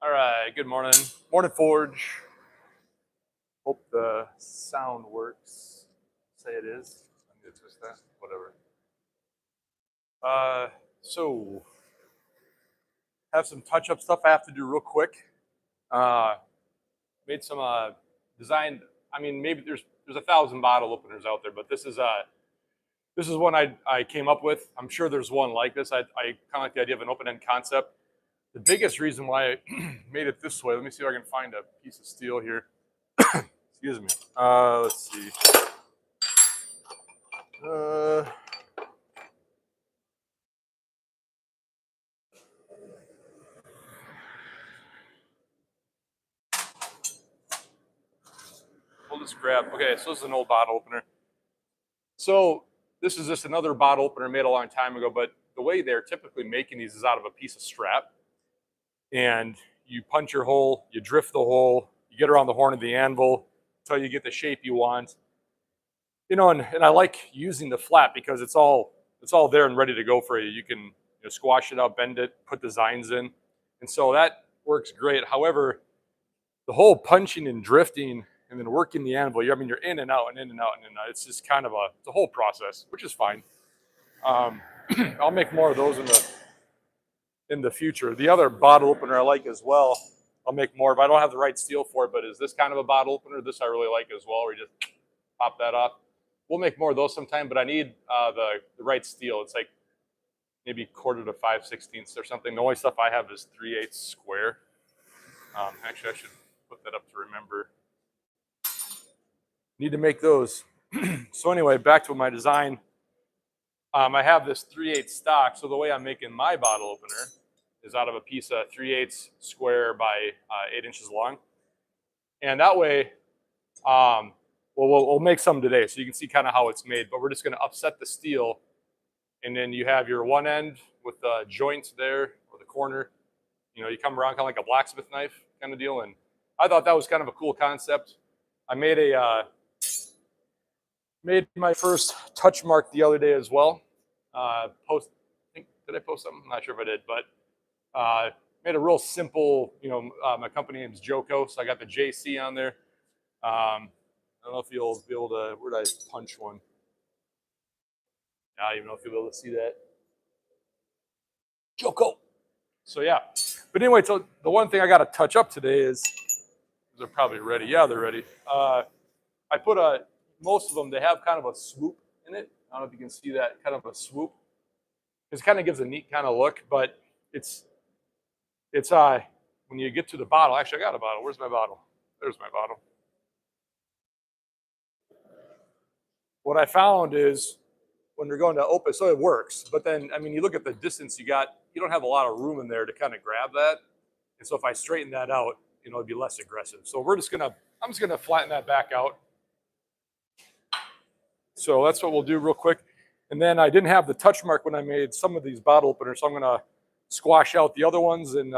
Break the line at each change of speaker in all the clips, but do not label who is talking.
All right, good morning. Morning, Forge. Hope the sound works. Say it is. I'm going to twist that. Whatever. So, have some touch-up stuff I have to do real quick. Made some designed. I mean, maybe there's 1,000 bottle openers out there, but this is one I came up with. I'm sure there's one like this. I kind of like the idea of an open-end concept. The biggest reason why I made it this way, let me see if I can find a piece of steel here. Excuse me. Let's see. We'll just grab, okay, so this is an old bottle opener. So this is just another bottle opener made a long time ago, but the way they're typically making these is out of a piece of strap. And you punch your hole, you drift the hole, you get around the horn of the anvil until you get the shape you want. You know, and I like using the flat because it's all there and ready to go for you. You can squash it out, bend it, put designs in. And so that works great. However, the whole punching and drifting and then working the anvil, I mean, you're in and out and in and out and in and out. It's just kind of it's a whole process, which is fine. I'll make more of those in the future. The other bottle opener I like as well, I'll make more, but I don't have the right steel for it, but is this kind of a bottle opener? This I really like as well, where you just pop that off. We'll make more of those sometime, but I need the right steel. It's like maybe 1/4 to 5/16 or something. The only stuff I have is 3/8 square. Actually, I should put that up to remember. Need to make those. So anyway, back to my design. I have this 3/8 stock, so the way I'm making my bottle opener is out of a piece of 3/8 square by 8 inches long. And that way, we'll make some today so you can see kind of how it's made, but we're just going to upset the steel, and then you have your one end with the joints there, or the corner. You come around kind of like a blacksmith knife kind of deal, and I thought that was kind of a cool concept. I made made my first touch mark the other day as well. Did I post something? I'm not sure if I did, but made a real simple, my company name is Joko, so I got the JC on there. I don't know if you'll be able to, where did I punch one? I don't even know if you'll be able to see that. Joko. So yeah, but anyway, so the one thing I got to touch up today is, they're probably ready. Yeah, they're ready. I put most of them, they have kind of a swoop in it. I don't know if you can see that, kind of a swoop. It kind of gives a neat kind of look, but it's when you get to the bottle, actually I got a bottle. Where's my bottle? There's my bottle. What I found is when you're going to open, so it works, but then, I mean, you look at the distance you got, you don't have a lot of room in there to kind of grab that. And so if I straighten that out, it'd be less aggressive. So I'm just gonna flatten that back out. So that's what we'll do real quick. And then I didn't have the touch mark when I made some of these bottle openers, so I'm gonna squash out the other ones and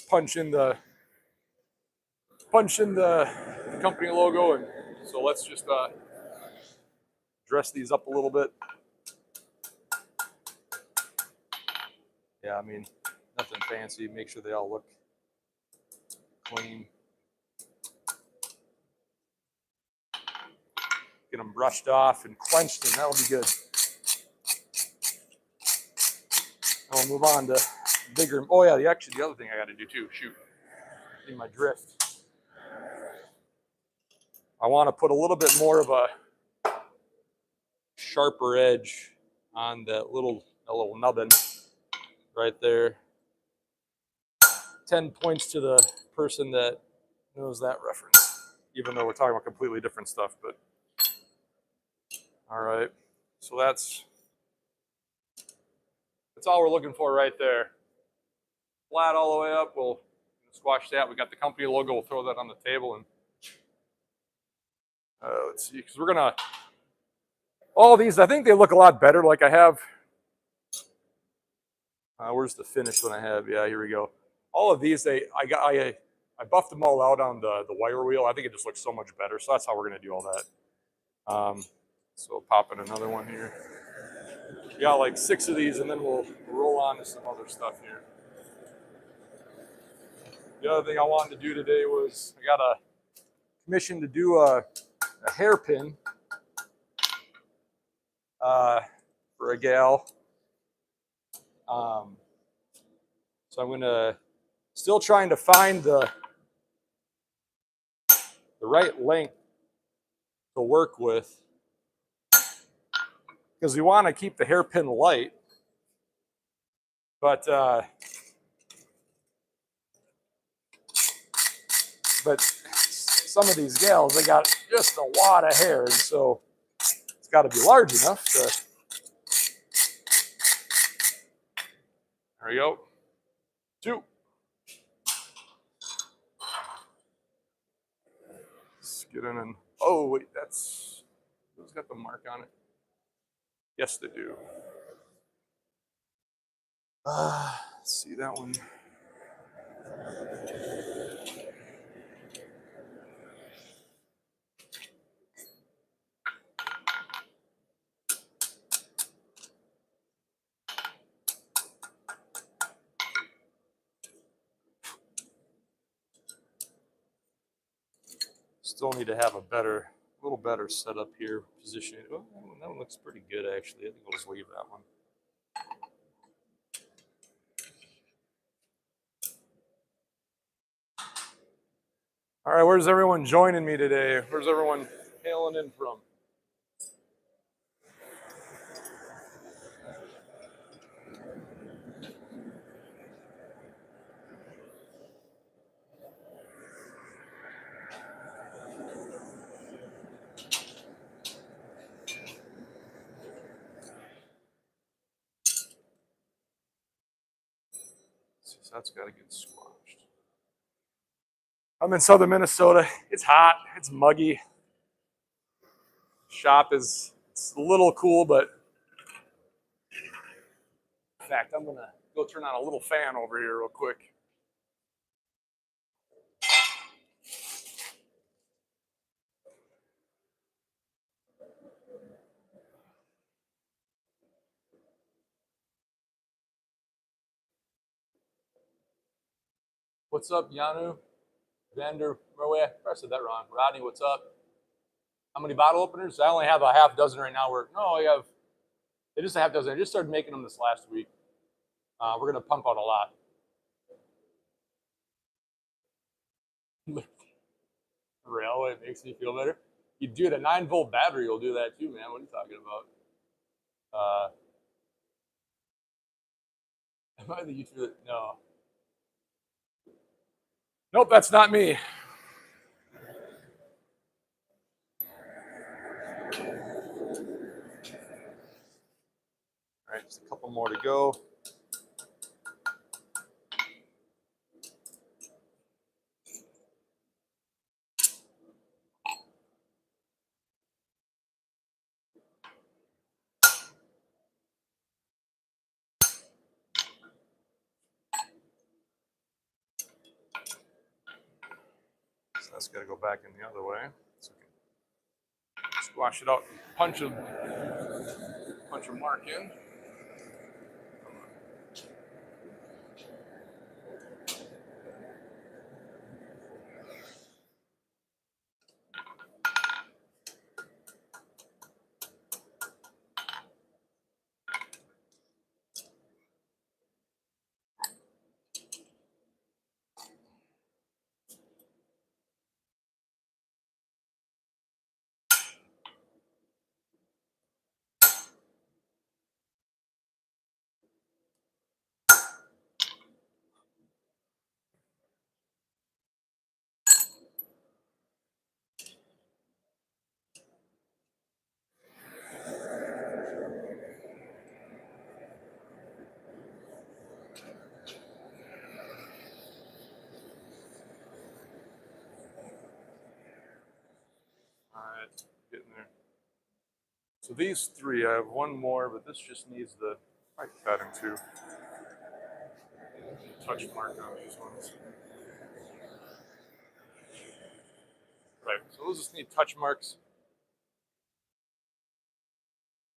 punch in the company logo. And so let's just dress these up a little bit. Yeah, I mean, nothing fancy. Make sure they all look clean. Get them brushed off and quenched, and that'll be good. I'll move on to bigger. Oh yeah, the other thing I got to do too. Shoot, in my drift, I want to put a little bit more of a sharper edge on that little nubbin right there. 10 points to the person that knows that reference, even though we're talking about completely different stuff. But all right, so that's all we're looking for right there. Flat all the way up. We'll squash that. We got the company logo. We'll throw that on the table, and let's see, because we're gonna all these. I think they look a lot better. Like I have. Where's the finish one I have? Yeah, here we go. All of these, I buffed them all out on the wire wheel. I think it just looks so much better. So that's how we're gonna do all that. So pop in another one here. We got like 6 of these, and then we'll roll on to some other stuff here. The other thing I wanted to do today was I got a commission to do a hairpin for a gal. So I'm gonna still trying to find the right length to work with, because we want to keep the hairpin light, but some of these gals, they got just a wad of hair, and so it's got to be large enough to. There we go. 2. Let's get in and, oh wait, that's, those got the mark on it. Yes, they do. Let's see that one. Still need to have a little better setup here, position. Oh, that one looks pretty good actually. I think I'll just leave that one. All right, where's everyone joining me today? Where's everyone hailing in from? So that's got to get squashed. I'm in southern Minnesota. It's hot. It's muggy. Shop it's a little cool, but in fact, I'm gonna go turn on a little fan over here real quick. What's up, Yanu? Vander Merwe? I said that wrong. Rodney, what's up? How many bottle openers? I only have a half dozen right now. They just a half dozen. I just started making them this last week. We're gonna pump out a lot. Railway makes me feel better. You do the 9-volt battery will do that too, man. What are you talking about? Am I the YouTuber? No. Nope, that's not me. All right, just a couple more to go. So that's got to go back in the other way. So squash it out, punch a mark in. All right, getting there. So these 3, I have one more, but this just needs the pipe padding too. Touch mark on these ones. Right, so those just need touch marks.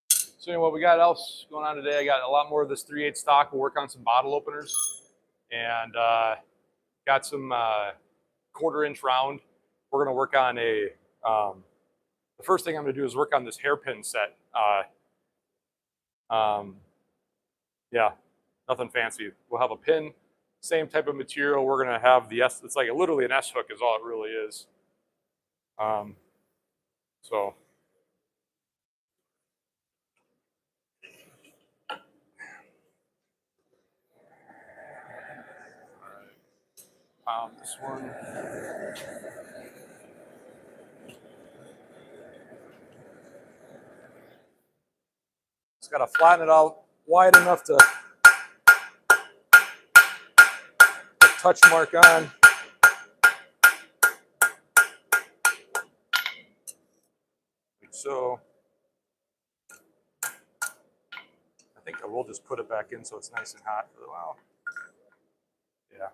So anyway, what we got else going on today? I got a lot more of this 3/8 stock. We'll work on some bottle openers, and Got some 1/4-inch round. We're going to work on the first thing I'm going to do is work on this hairpin set. Yeah, nothing fancy. We'll have a pin, same type of material. We're going to have the S, it's like literally an S hook is all it really is. So. This one. Just got to flatten it out wide enough to touch mark on. Like so. I think I will just put it back in so it's nice and hot for a while. Yeah.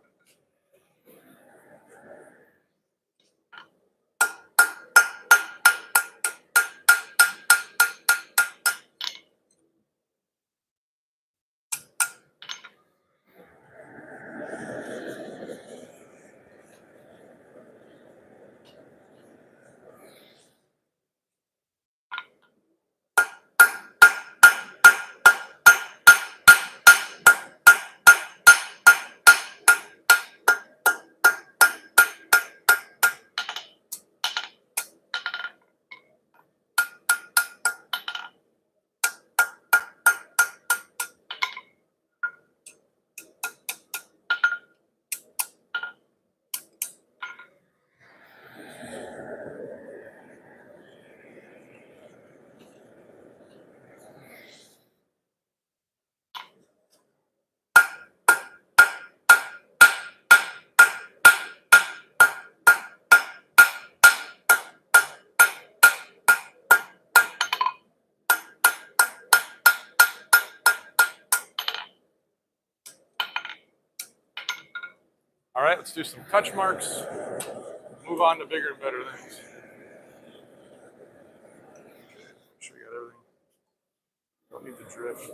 All right, let's do some touch marks. Move on to bigger and better things. Make sure we got everything. Don't need to drift.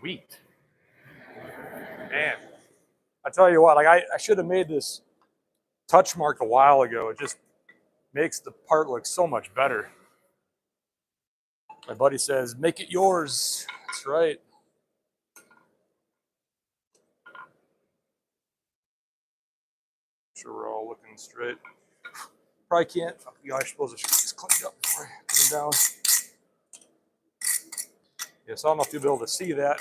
Sweet. Man, I tell you what, like I should have made this touch mark a while ago. It just makes the part look so much better. My buddy says, make it yours. That's right. Make sure we're all looking straight. Probably can't. Yeah, I suppose I should just clean it up before I put them down. Yeah, so I don't know if you'll be able to see that.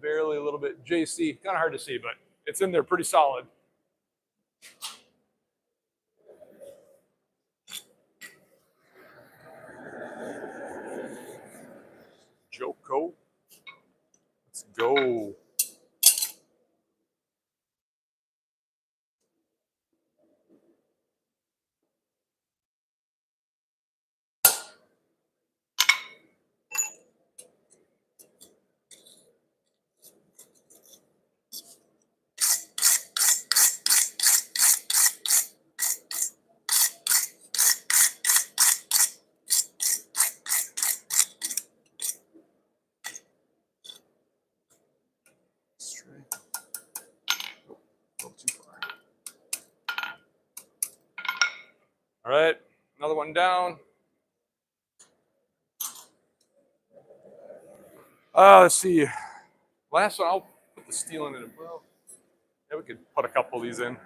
Barely a little bit. JC, kind of hard to see, but it's in there pretty solid. Joko. Let's go. All right, another one down. Let's see. Last one, I'll put the steel in it. Well, yeah, we could put a couple of these in.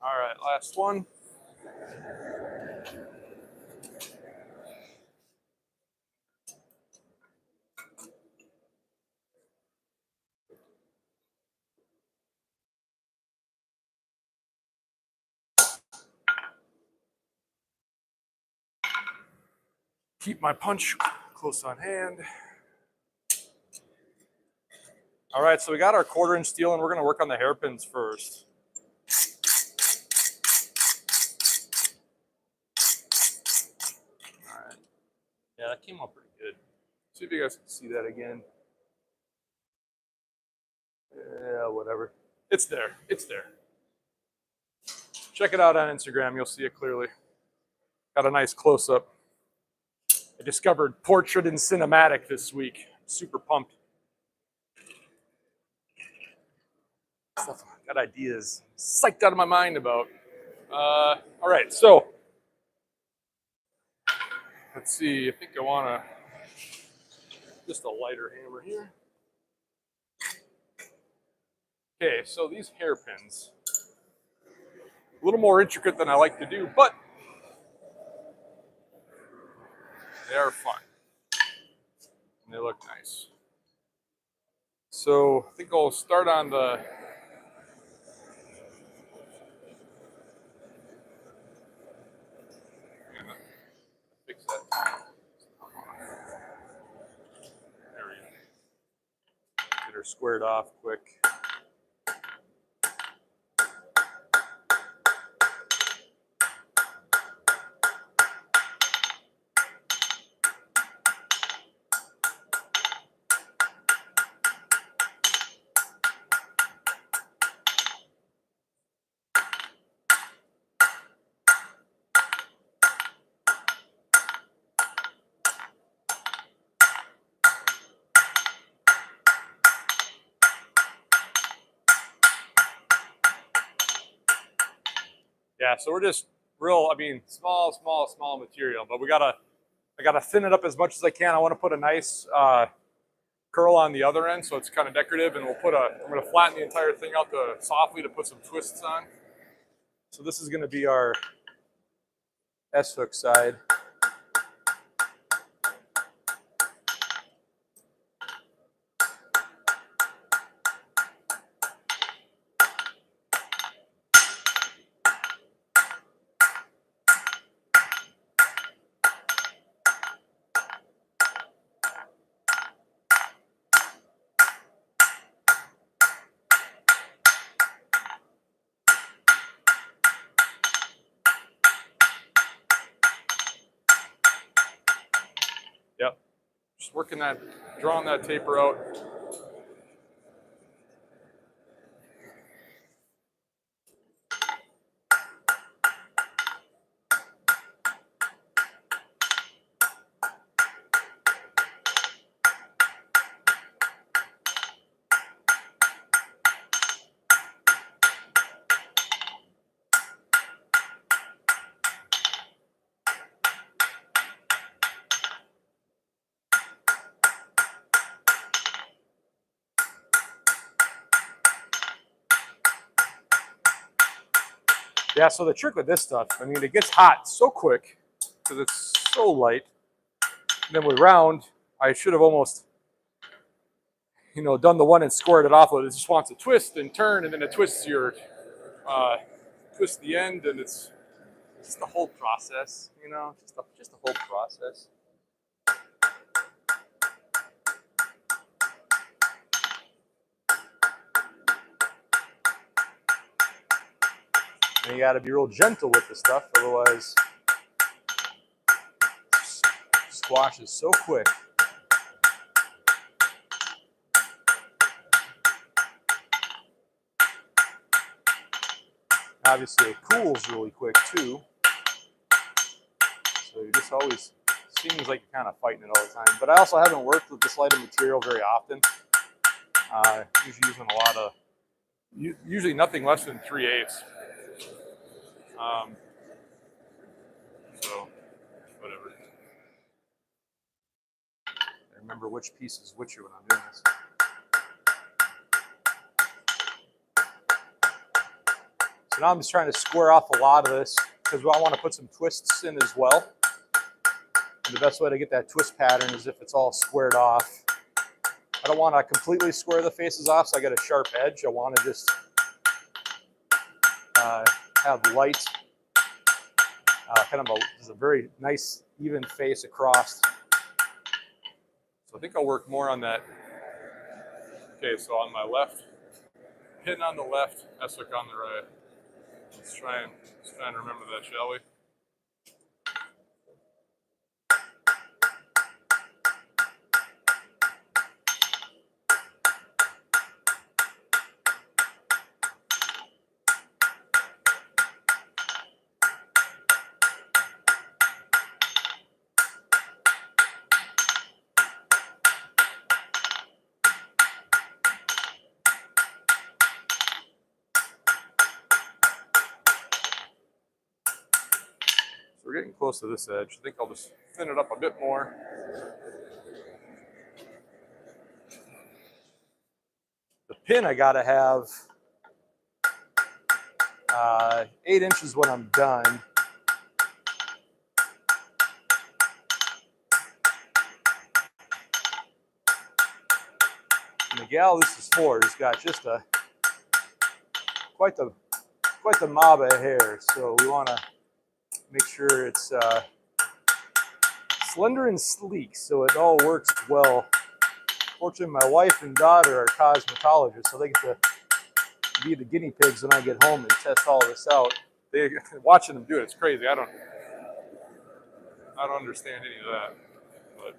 All right, last one. Keep my punch close on hand. All right, so we got our 1/4" steel, and we're going to work on the hairpins first. All right. Yeah, that came out pretty good. See if you guys can see that again. Yeah, whatever. It's there. It's there. Check it out on Instagram. You'll see it clearly. Got a nice close-up. I discovered portrait and cinematic this week. Super pumped. Stuff I got ideas psyched out of my mind about. All right, so let's see. I think I want to just a lighter hammer here. Okay, so these hairpins, a little more intricate than I like to do, but they are fun. And they look nice. So I think I'll start on the fix that. There we go. Get her squared off quick. Yeah, so we're just real, small material, but I gotta thin it up as much as I can. I want to put a nice curl on the other end, so it's kind of decorative, and I'm gonna flatten the entire thing out softly to put some twists on. So this is gonna be our S-hook side. Yep. Just drawing that taper out. Yeah, so the trick with this stuff, I mean, it gets hot so quick because it's so light. And then with round, I should have almost, done the one and squared it off. It just wants to twist and turn, and then it twists twist the end, and it's just the whole process, just the whole process. And you got to be real gentle with the stuff, otherwise it squashes so quick. Obviously, it cools really quick too, so you just always seems like you're kind of fighting it all the time. But I also haven't worked with this light of material very often. Usually using a lot of, usually nothing less than 3/8. So whatever. I remember which piece is which when I'm doing this. So now I'm just trying to square off a lot of this because I want to put some twists in as well. And the best way to get that twist pattern is if it's all squared off. I don't want to completely square the faces off, so I got a sharp edge. I want to just have light, kind of a very nice even face across. So I think I'll work more on that. Okay, so on my left, pin on the left, S-hook on the right. Let's try and remember that, shall we? We're getting close to this edge. I think I'll just thin it up a bit more. The pin I gotta have 8 inches when I'm done. And the gal this is for has got just quite the mob of hair, so we want to make sure it's slender and sleek, so it all works well. Fortunately, my wife and daughter are cosmetologists, so they get to be the guinea pigs when I get home and test all this out. They watching them do it, it's crazy. I don't understand any of that, but.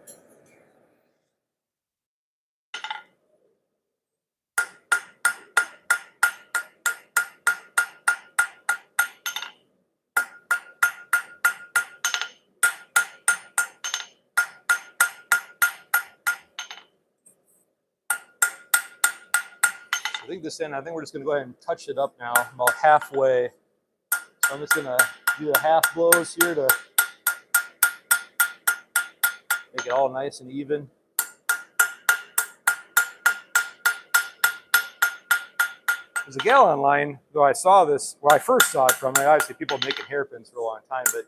I think we're just going to go ahead and touch it up now. I'm about halfway. So I'm just going to do the half blows here to make it all nice and even. There's a gal online, though I saw this, where I first saw it from, obviously people making hairpins for a long time, but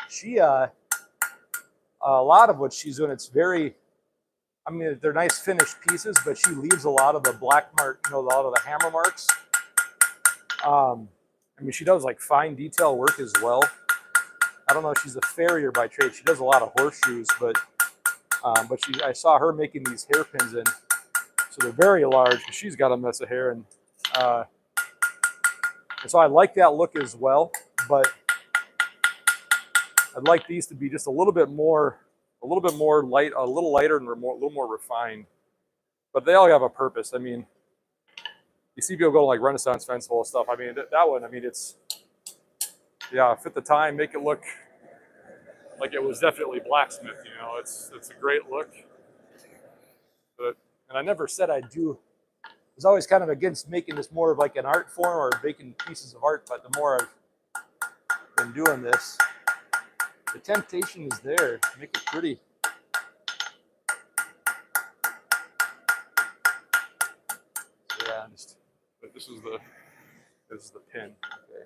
she, a lot of what she's doing, it's very, I mean, they're nice finished pieces, but she leaves a lot of the black mark, a lot of the hammer marks. I mean, she does like fine detail work as well. I don't know if she's a farrier by trade. She does a lot of horseshoes, but I saw her making these hairpins, and so they're very large because she's got a mess of hair, and so I like that look as well. But I'd like these to be just a little bit more light, a little lighter, and a little more refined. But they all have a purpose. I mean, you see people go to like Renaissance Festival stuff. I mean, that one, I mean, it's, yeah, fit the time, make it look like it was definitely blacksmith, it's a great look. And I never said I'd do, I was always kind of against making this more of like an art form or making pieces of art, but the more I've been doing this, the temptation is there. Make it pretty. Yeah, but this is the pin. Okay.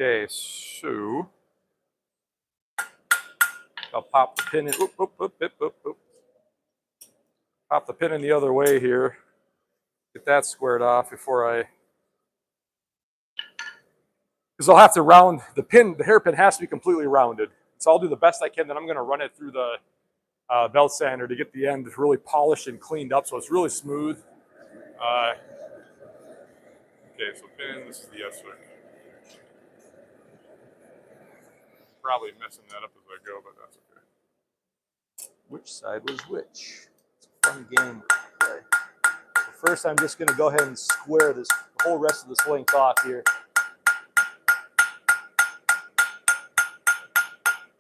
Okay, so I'll pop the pin in. Pop the pin in the other way here. Get that squared off before because I'll have to round the pin. The hairpin has to be completely rounded. So I'll do the best I can. Then I'm going to run it through the belt sander to get the end really polished and cleaned up, so it's really smooth. Okay, so pin. This is the S-hook. Probably messing that up as I go, but that's okay. Which side was which? It's a fun game. Okay. So first, I'm just going to go ahead and square the whole rest of this length off here.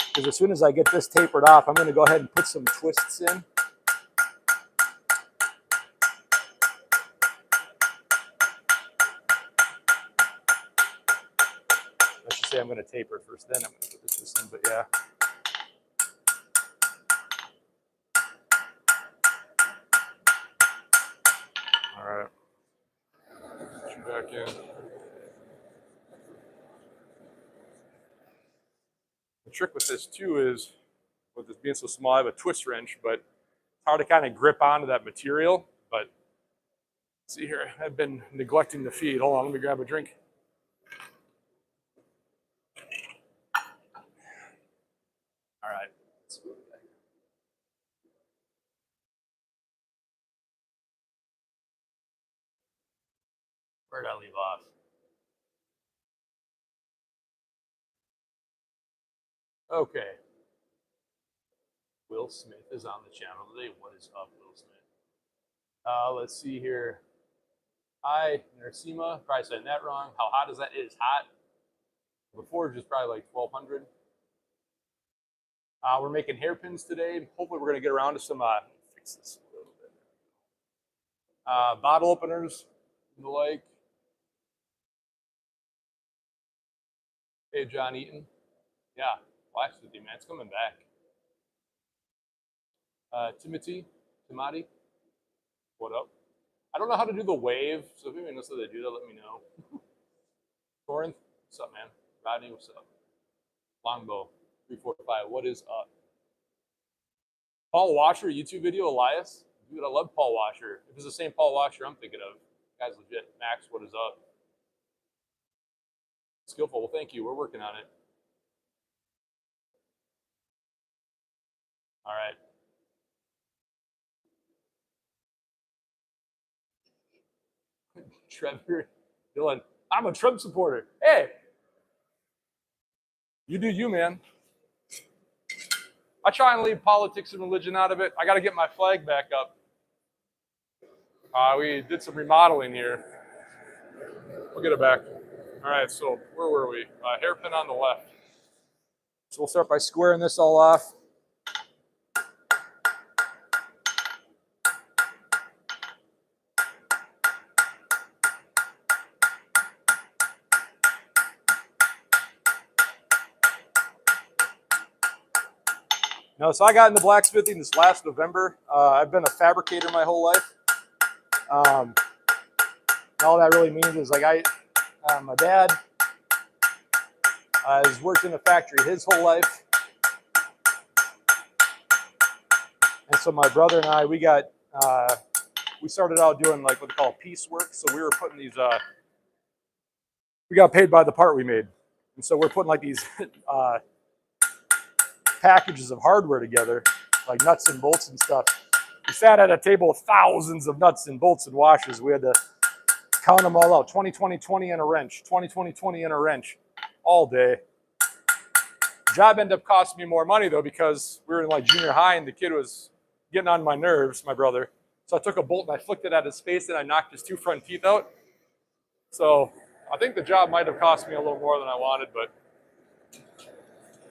Because as soon as I get this tapered off, I'm going to go ahead and put some twists in. Actually, I'm going to taper it first, then I'm going to put this in, but yeah. All right. Put you back in. The trick with this too is, with this being so small, I have a twist wrench, but it's hard to kind of grip onto that material. But see here, I've been neglecting the feed. Hold on, let me grab a drink. All right. Where did I leave off? Okay. Will Smith is on the channel today. What is up, Will Smith? Let's see here. Hi, Narsima. Probably saying that wrong. How hot is that? It is hot. The forge is probably like 1200. We're making hairpins today. Hopefully, we're going to get around to some. Fix this a little bit. Bottle openers and the like. Hey, John Eaton. Yeah, Blacksmithy, man. It's coming back. Timothy, what up? I don't know how to do the wave, so if anyone knows how to do that, let me know. Corinth, what's up, man? Rodney, what's up? Longbow, 345, what is up? Paul Washer, YouTube video, Elias? Dude, I love Paul Washer. If it's the same Paul Washer I'm thinking of, guy's legit. Max, what is up? Skillful, well, thank you. We're working on it. All right. Trevor, Dylan, I'm a Trump supporter. Hey, you do you, man. I try and leave politics and religion out of it. I got to get my flag back up. We did some remodeling here. We'll get it back. All right, so where were we? Hairpin on the left. So we'll start by squaring this all off. No, so I got into blacksmithing this last November. I've been a fabricator my whole life. And all that really means is like my dad has worked in a factory his whole life. And so my brother and I, we started out doing like what they call piecework. So we were putting these, we got paid by the part we made. And so we're putting like these packages of hardware together, like nuts and bolts and stuff. We sat at a table with thousands of nuts and bolts and washers. We had to count them all out. 20, 20, 20 and a wrench. 20, 20, 20 and a wrench. All day. Job ended up costing me more money though because we were in like junior high and the kid was getting on my nerves, my brother. So I took a bolt and I flicked it at his face and I knocked his 2 front teeth out. So I think the job might have cost me a little more than I wanted, but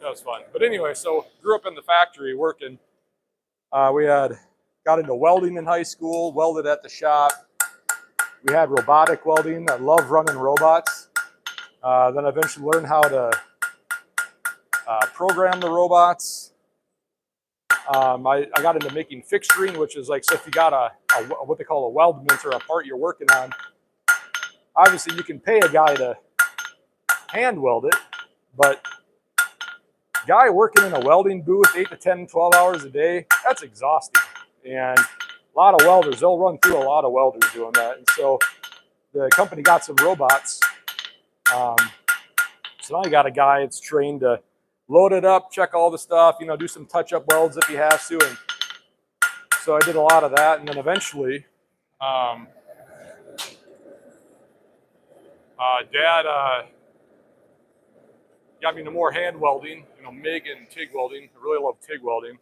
that was fun. But anyway, so grew up in the factory working. We got into welding in high school, welded at the shop. We had robotic welding. I love running robots. Then I eventually learned how to program the robots. I got into making fixturing, which is like, so if you got what they call a weldment or a part you're working on, obviously you can pay a guy to hand weld it, but guy working in a welding booth 8 to 10, 12 hours a day, that's exhausting. And a lot of welders, they'll run through a lot of welders doing that. And so the company got some robots. So now you got a guy that's trained to load it up, check all the stuff, you know, do some touch-up welds if he has to. And so I did a lot of that. And then eventually, Dad got me into more hand welding, you know, MIG and TIG welding. I really love TIG welding,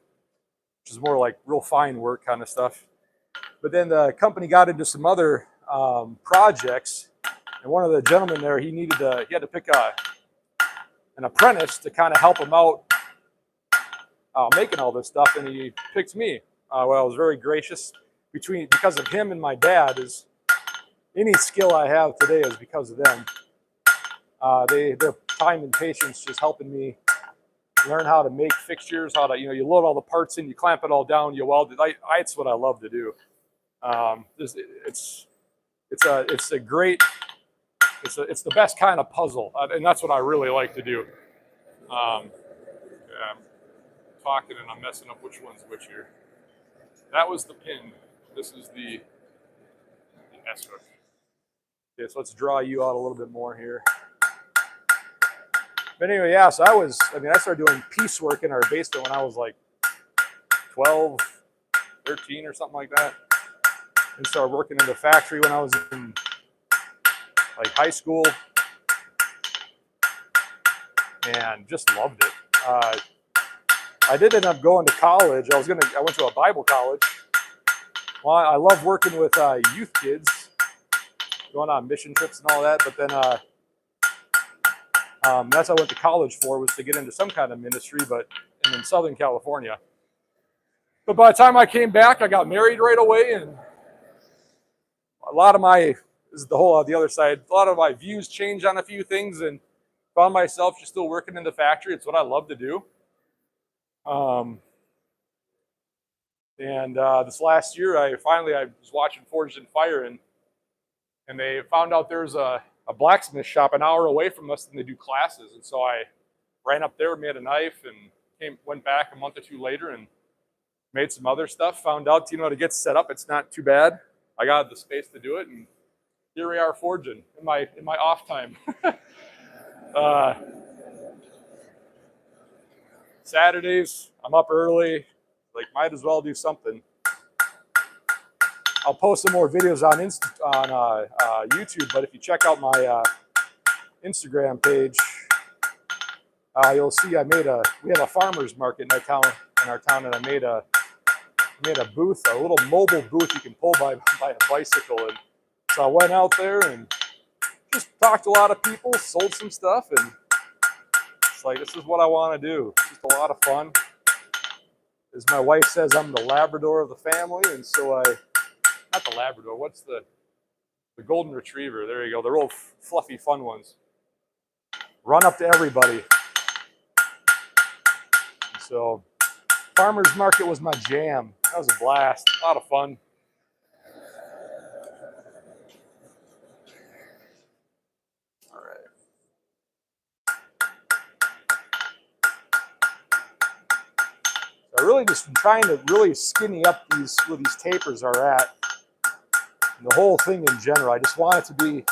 which is more like real fine work kind of stuff. But then the company got into some other projects, and one of the gentlemen there, he had to pick an apprentice to kind of help him out making all this stuff, and he picked me. Well, I was very gracious because of him and my dad. Is any skill I have today is because of them. Their time and patience just helping me learn how to make fixtures, how to, you load all the parts in, you clamp it all down, you weld it. It's what I love to do. It's the best kind of puzzle, and that's what I really like to do. Yeah, I'm talking and I'm messing up which one's which here. That was the pin. This is the S hook. Okay, so let's draw you out a little bit more here. But anyway, yeah, so I started doing piecework in our basement when I was like 12, 13 or something like that. And started working in the factory when I was in like high school. And just loved it. I did end up going to college. I went to a Bible college. Well, I love working with youth kids, going on mission trips and all that. But then that's what I went to college for, was to get into some kind of ministry, but in Southern California. But by the time I came back, I got married right away, and a lot of my, this is the whole the other side, a lot of my views changed on a few things, and found myself just still working in the factory. It's what I love to do. This last year, I was watching Forged in Fire, and they found out there's a blacksmith shop an hour away from us, and they do classes. And so I ran up there, made a knife, and went back a month or two later and made some other stuff. Found out, to get set up, it's not too bad. I got the space to do it, and here we are forging in my off time. Saturdays, I'm up early. Like, might as well do something. I'll post some more videos on YouTube, but if you check out my Instagram page, you'll see we have a farmer's market in our town, and I made a booth, a little mobile booth you can pull by a bicycle. And so I went out there and just talked to a lot of people, sold some stuff, and it's like, this is what I want to do. It's just a lot of fun. As my wife says, I'm the Labrador of the family, and so not the Labrador, what's the Golden Retriever? There you go, the real fluffy, fun ones. Run up to everybody. And so, farmer's market was my jam. That was a blast, a lot of fun. All right. I really just trying to really skinny up where these tapers are at. And the whole thing in general. I just want it to be,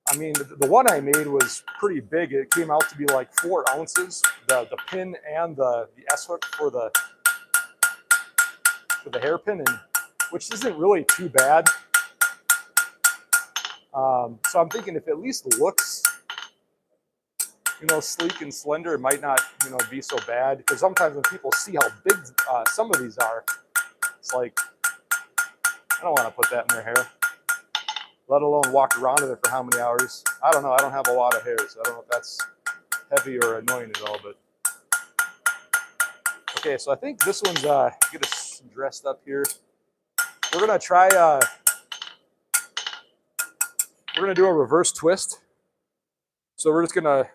I mean, the one I made was pretty big. It came out to be like 4 ounces. The pin and the S hook for the hairpin, which isn't really too bad. So I'm thinking if it at least looks, sleek and slender, it might not, be so bad. Because sometimes when people see how big some of these are, it's like, I don't want to put that in their hair, let alone walk around with it for how many hours. I don't know. I don't have a lot of hair, so I don't know if that's heavy or annoying at all. But okay, so I think this one's get us dressed up here. We're gonna try. We're gonna do a reverse twist. So we're just gonna.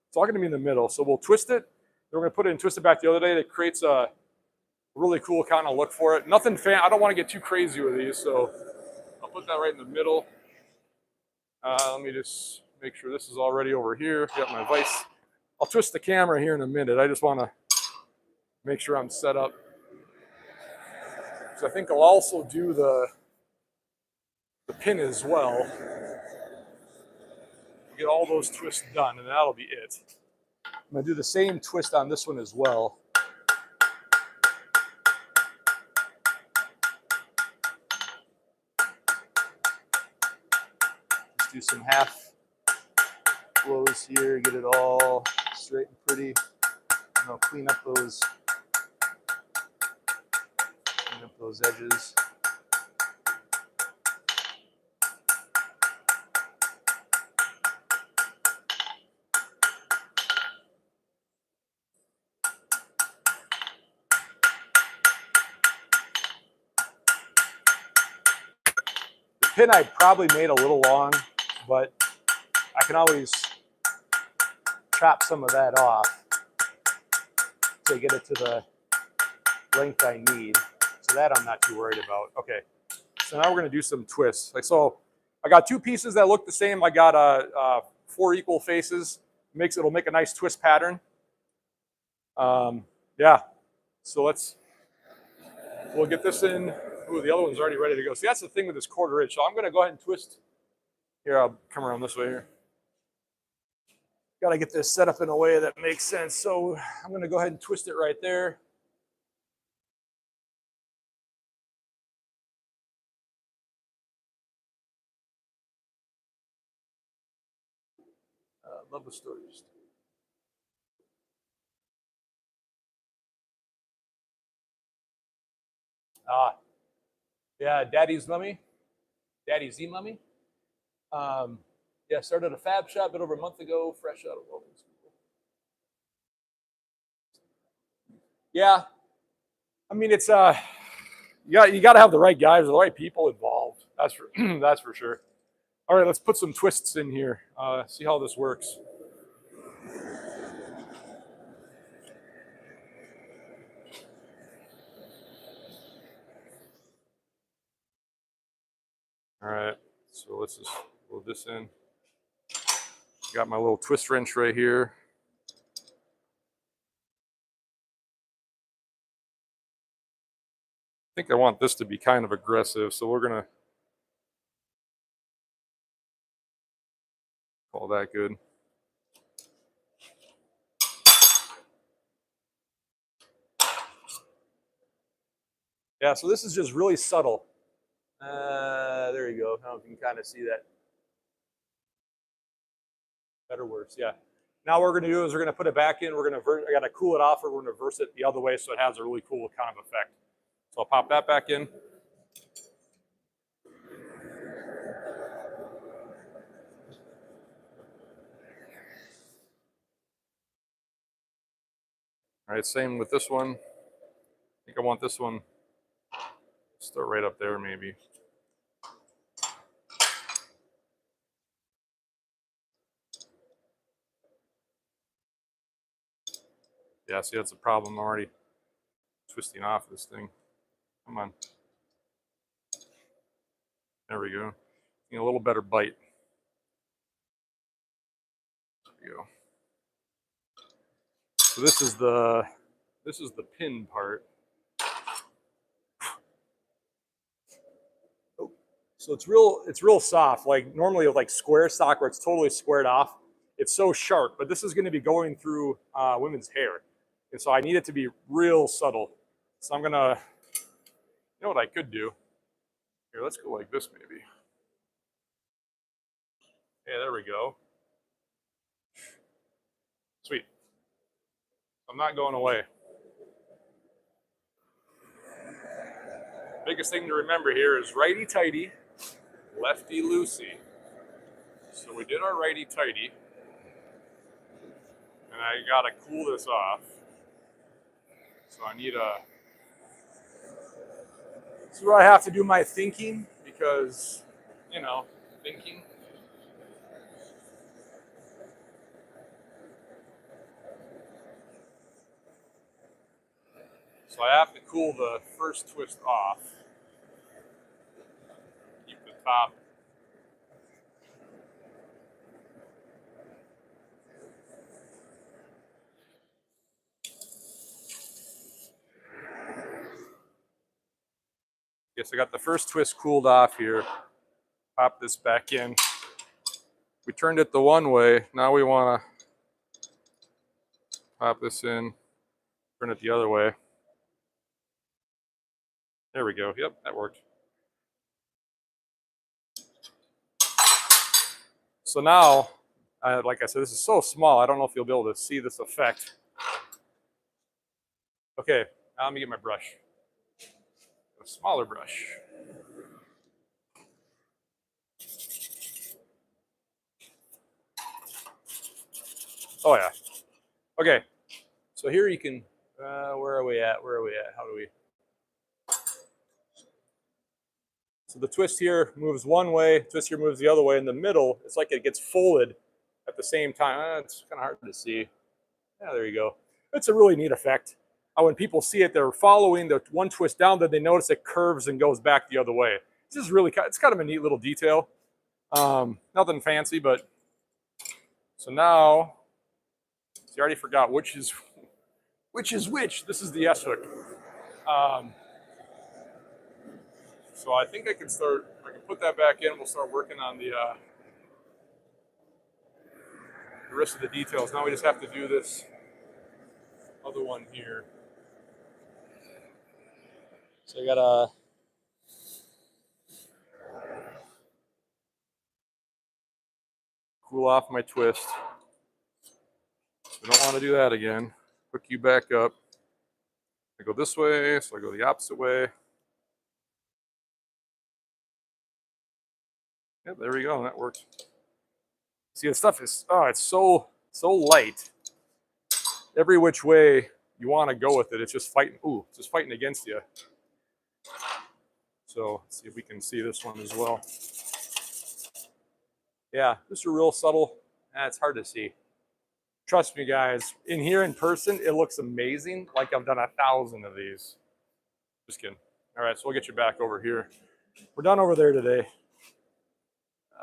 It's all gonna be in the middle. So we'll twist it. Then we're gonna put it and twist it back the other day. It creates a really cool kind of look for it. Nothing I don't want to get too crazy with these, so I'll put that right in the middle. Let me just make sure this is already over here. Got my vise. I'll twist the camera here in a minute. I just want to make sure I'm set up. So I think I'll also do the pin as well. Get all those twists done, and that'll be it. I'm going to do the same twist on this one as well. Just do some half blows here, get it all straight and pretty. And I'll clean up those edges. The pin I probably made a little long, but can always chop some of that off to get it to the length I need. So that I'm not too worried about. Okay, so now we're gonna do some twists. Like so, I got two pieces that look the same. I got 4 equal faces. It'll make a nice twist pattern. Yeah, so we'll get this in. Ooh, the other one's already ready to go. See, that's the thing with this 1/4 inch. So I'm gonna go ahead and twist. Here, I'll come around this way here. Got to get this set up in a way that makes sense. So I'm gonna go ahead and twist it right there. Love the stories. Yeah, Daddy's Mummy. Daddy's E-Mummy. Yeah, started a fab shop a bit over a month ago, fresh out of welding school. Yeah, I mean it's you got to have the right guys, the right people involved. That's for that's for sure. All right, let's put some twists in here. See how this works. All right, so let's just load this in. Got my little twist wrench right here. I think I want this to be kind of aggressive, so we're gonna call that good. Yeah, so this is just really subtle. There you go. I don't know if you can kind of see that. Better worse, yeah. Now what we're gonna do is we're gonna put it back in. I gotta cool it off, or we're gonna reverse it the other way so it has a really cool kind of effect. So I'll pop that back in. All right, same with this one. I think I want this one. Start right up there, maybe. Yeah, see, that's a problem. I'm already twisting off this thing. Come on. There we go. Getting a little better bite. There we go. So this is the pin part. Oh, so it's real soft. Like normally with like square stock where it's totally squared off, it's so sharp. But this is going to be going through women's hair, and so I need it to be real subtle. So I'm gonna, you know what I could do? Here, let's go like this maybe. Yeah, there we go. Sweet. I'm not going away. Biggest thing to remember here is righty tighty, lefty loosey. So we did our righty tighty, and I gotta cool this off. So I need this is where I have to do my thinking because, you know, thinking. So I have to cool the first twist off. Keep the top. Yes, I got the first twist cooled off here. Pop this back in. We turned it the one way. Now we want to pop this in, turn it the other way. There we go. Yep, that worked. So now, like I said, this is so small, I don't know if you'll be able to see this effect. Okay, now let me get my brush. A smaller brush. Oh yeah. Okay, so here you can, where are we at? How do we? So the twist here moves one way, twist here moves the other way. In the middle, it's like it gets folded at the same time. It's kind of hard to see. Yeah, there you go. It's a really neat effect. When people see it, they're following the one twist down, then they notice it curves and goes back the other way. This is really, it's kind of a neat little detail. Nothing fancy, but so now, see, I already forgot which is which. This is the S hook. So I think I can start. I can put that back in. We'll start working on the rest of the details. Now we just have to do this other one here. So I gotta cool off my twist. We don't want to do that again. Hook you back up. I go this way, so I go the opposite way. Yeah, there we go. That works. See, the stuff is, oh, it's so light. Every which way you want to go with it, it's just fighting. Ooh, it's just fighting against you. So let's see if we can see this one as well. Yeah, this is real subtle. It's hard to see. Trust me, guys. In here in person, it looks amazing. Like I've done 1,000 of these. Just kidding. All right, so we'll get you back over here. We're done over there today.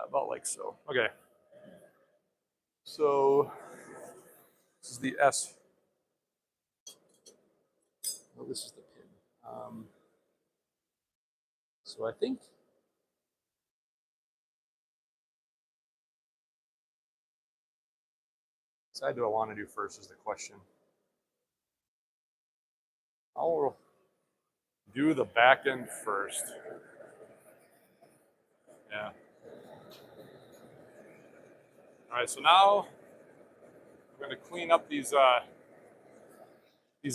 About like so. Okay. So this is the S. Oh, this is the pin. So I think what side do I want to do first is the question. I'll do the back end first. Yeah. All right, so now I'm going to clean up these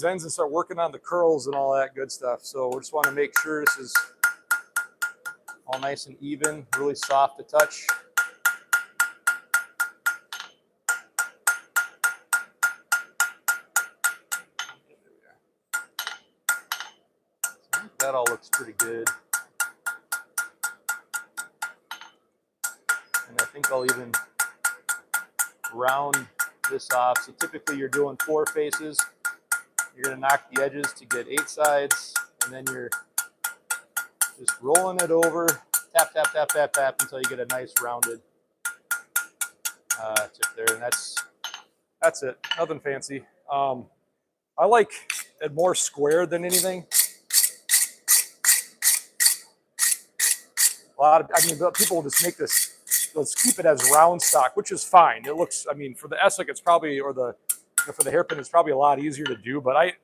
ends and start working on the curls and all that good stuff. So we just want to make sure this is all nice and even, really soft to touch. That all looks pretty good. And I think I'll even round this off. So typically you're doing 4 faces. You're going to knock the edges to get 8 sides, and then you're just rolling it over, tap, tap, tap, tap, tap, until you get a nice rounded tip there. And that's it. Nothing fancy. I like it more square than anything. People will just make this, let's keep it as round stock, which is fine. It looks, for the Essek, it's probably, or the, for the hairpin, it's probably a lot easier to do, but I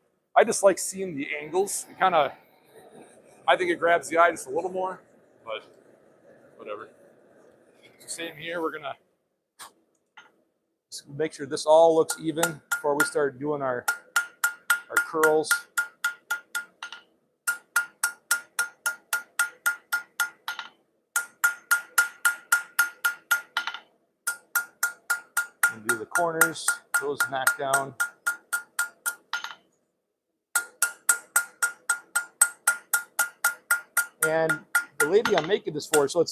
just like seeing the angles. It kind of, I think it grabs the eye just a little more, but whatever. So same here, we're gonna make sure this all looks even before we start doing our curls. And do the corners, those knock down. And the lady I'm making this for, so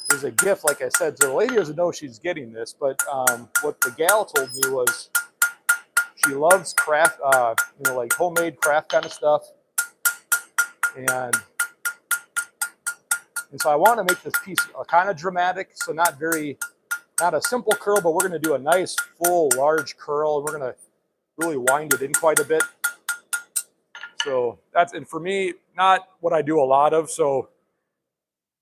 there's a gift, like I said. So the lady doesn't know she's getting this, but what the gal told me was she loves craft, like homemade craft kind of stuff. And so I want to make this piece kind of dramatic, so not a simple curl, but we're going to do a nice, full, large curl. We're going to really wind it in quite a bit. So and for me, not what I do a lot of. So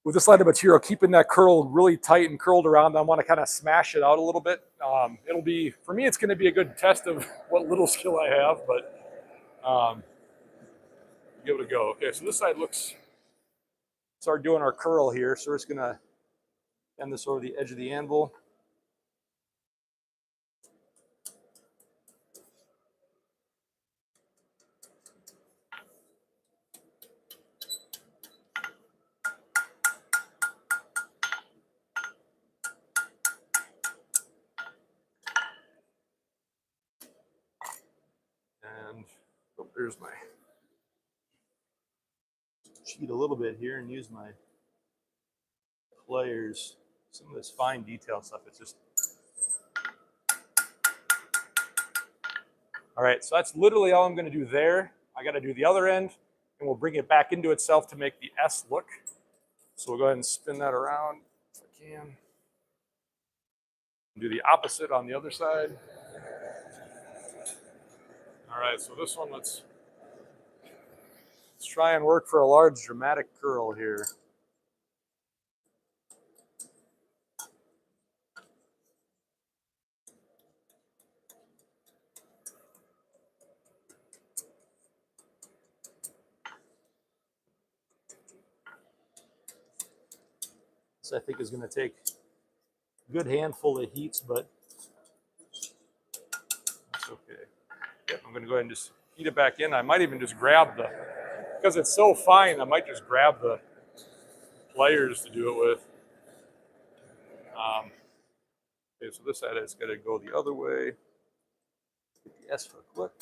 with this lighter material, keeping that curl really tight and curled around, I want to kind of smash it out a little bit. For me, it's going to be a good test of what little skill I have, but give it a go. Okay, so this side start doing our curl here. So we're just going to bend this over the edge of the anvil. And there's my cheat a little bit here and use my pliers. some of this fine detail stuff. It's just... All right, so that's literally all I'm going to do there. I got to do the other end, and we'll bring it back into itself to make the S look. So we'll go ahead and spin that around if I can. Do the opposite on the other side. All right, so this one, let's try and work for a large dramatic curl here. This I think is going to take a good handful of heats, but that's okay. Yep, I'm going to go ahead and just heat it back in. I might even just grab the, because it's so fine, I might just grab the pliers to do it with. Okay, so this side is going to go the other way. Get the S hook look.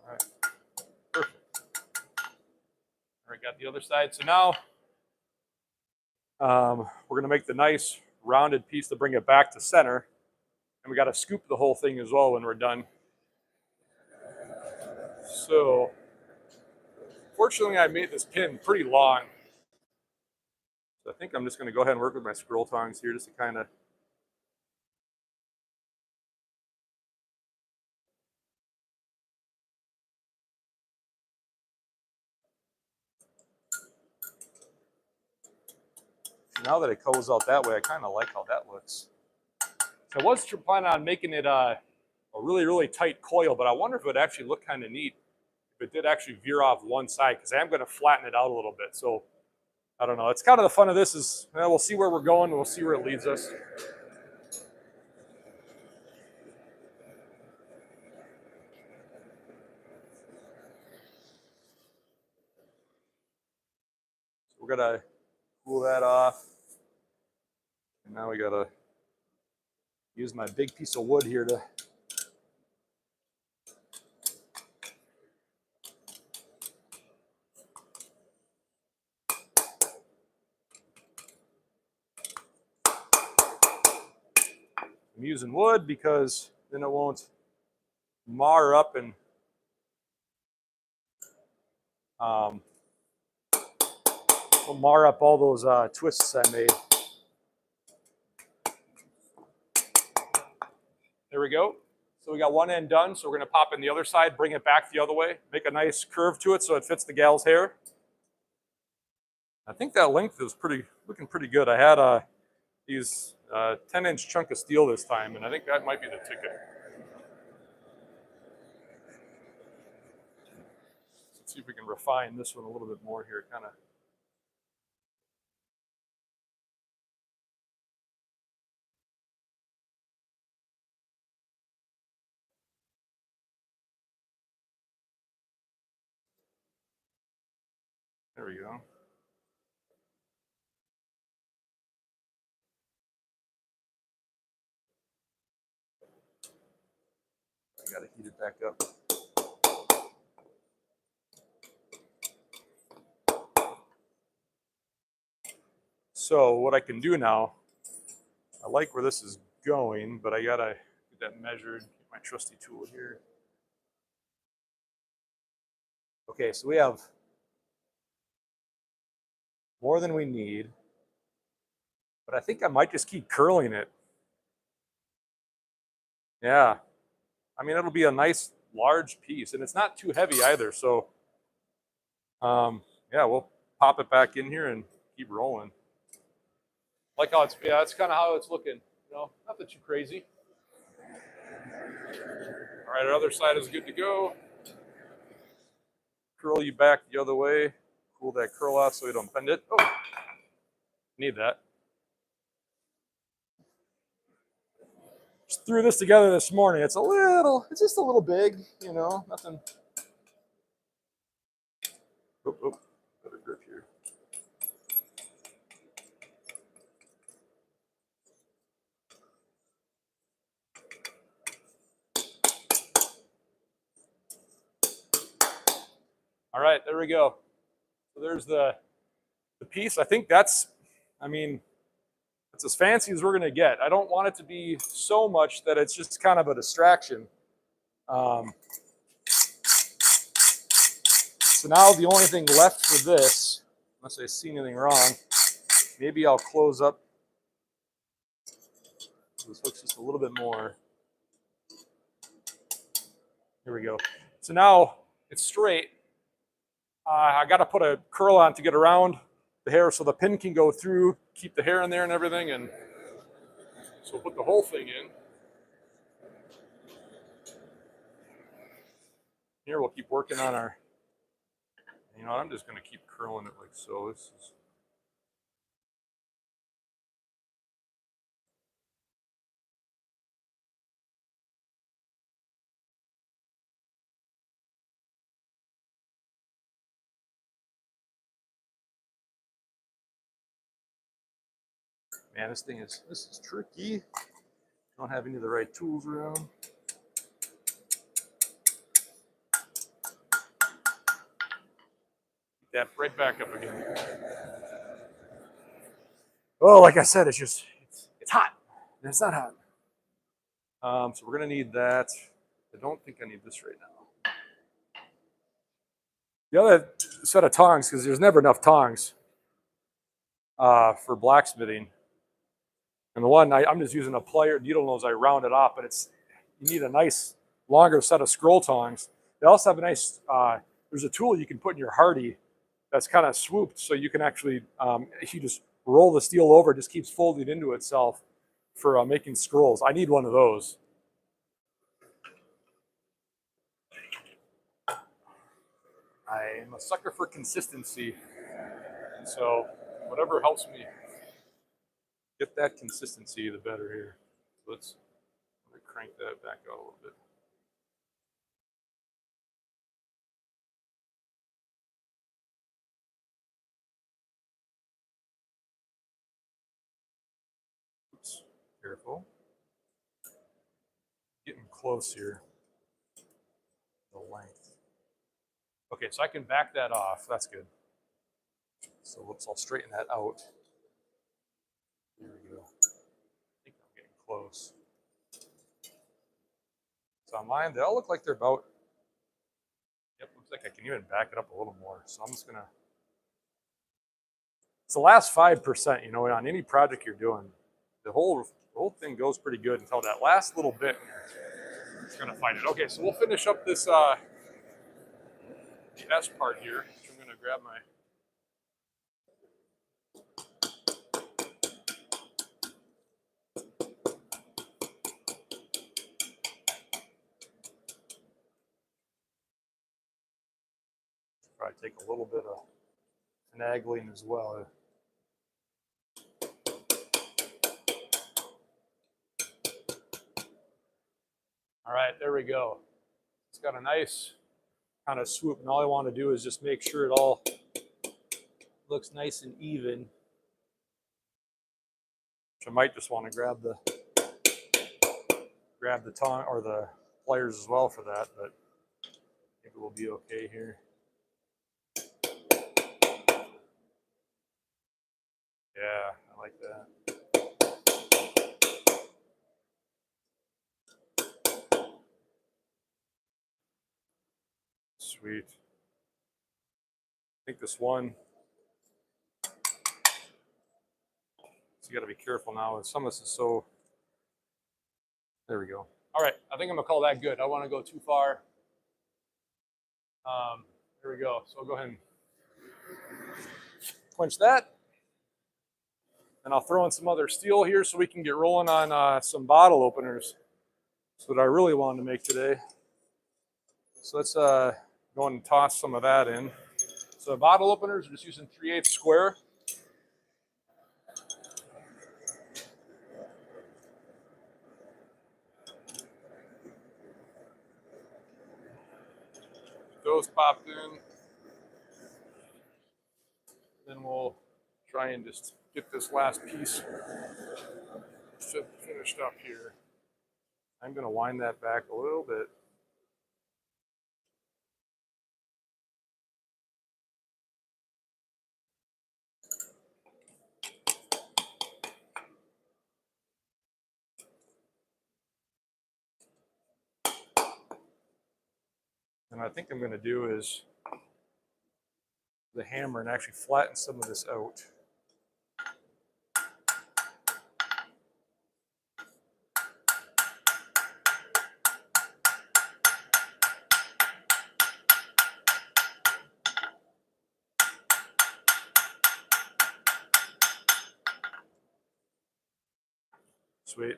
All right, perfect. All right, got the other side. So now we're going to make the nice rounded piece to bring it back to center. And we got to scoop the whole thing as well when we're done. So, fortunately, I made this pin pretty long. So I think I'm just going to go ahead and work with my scroll tongs here just to kind of... Now that it goes out that way, I kind of like how that looks. So I was planning on making it a really, really tight coil, but I wonder if it would actually look kind of neat if it did actually veer off one side, because I am going to flatten it out a little bit. So I don't know. It's kind of the fun of this is, well, we'll see where we're going. We'll see where it leads us. So we're going to cool that off. And now we got to use my big piece of wood here to I'm using wood because then it won't mar up and will mar up all those twists I made. There we go. So we got one end done, so we're going to pop in the other side, bring it back the other way, make a nice curve to it so it fits the gal's hair. I think that length is looking pretty good. I had these 10-inch chunk of steel this time, and I think that might be the ticket. Let's see if we can refine this one a little bit more here, kind of. There we go. I got to heat it back up. So what I can do now, I like where this is going, but I got to get that measured. Get my trusty tool here. Okay, so we have more than we need, but I think I might just keep curling it. Yeah, I mean, it'll be a nice large piece, and it's not too heavy either. So, yeah, we'll pop it back in here and keep rolling. Like how it's, yeah, that's kind of how it's looking. You know, nothing too crazy. All right, our other side is good to go. Curl you back the other way. Cool that curl out so we don't bend it. Oh, need that. Just threw this together this morning. It's just a little big, you know, nothing. Oh, better grip here. All right, there we go. So there's the piece. I think that's, I mean, it's as fancy as we're going to get. I don't want it to be so much that it's just kind of a distraction. So now the only thing left for this, unless I see anything wrong, maybe I'll close up. This looks just a little bit more. Here we go. So now it's straight. I got to put a curl on to get around the hair so the pin can go through, keep the hair in there and everything. And so we'll put the whole thing in. Here we'll keep working on our, you know, I'm just going to keep curling it like so. This is, man, this is tricky. Don't have any of the right tools around. Get that right back up again. Oh, like I said, it's hot. And it's not hot. So we're gonna need that. I don't think I need this right now. The other set of tongs, because there's never enough tongs for blacksmithing. And the one I'm just using a plier needle nose. I round it off, but you need a nice longer set of scroll tongs. They also have a nice. There's a tool you can put in your Hardy that's kind of swooped, so you can actually you just roll the steel over. It just keeps folding into itself for making scrolls. I need one of those. I'm a sucker for consistency, and so whatever helps me get that consistency, the better here. So let's crank that back out a little bit. Oops, careful. Getting close here. The length. Okay, so I can back that off. That's good. So I'll straighten that out. There we go. I think I'm getting close. So on mine, they all look like they're about, yep, looks like I can even back it up a little more. So I'm just gonna, it's the last 5%, you know, on any project you're doing, the whole thing goes pretty good until that last little bit. It's gonna fight it. Okay, so we'll finish up this the S part here. So I'm gonna grab my. Probably take a little bit of finagling as well. All right, there we go. It's got a nice kind of swoop, and all I want to do is just make sure it all looks nice and even. Which I might just want to grab the tongue or the pliers as well for that, but I think we'll be okay here. Yeah, I like that. Sweet. I think this one, so you got to be careful now. Some of this is so, there we go. All right, I think I'm gonna call that good. I don't want to go too far. There we go. So I'll go ahead and quench that. And I'll throw in some other steel here so we can get rolling on some bottle openers. That's what I really wanted to make today. So let's go and toss some of that in. So bottle openers are just using 3/8 square. Those popped in. Then we'll try and just get this last piece finished up here. I'm going to wind that back a little bit. And I think I'm going to do is the hammer and actually flatten some of this out. Sweet.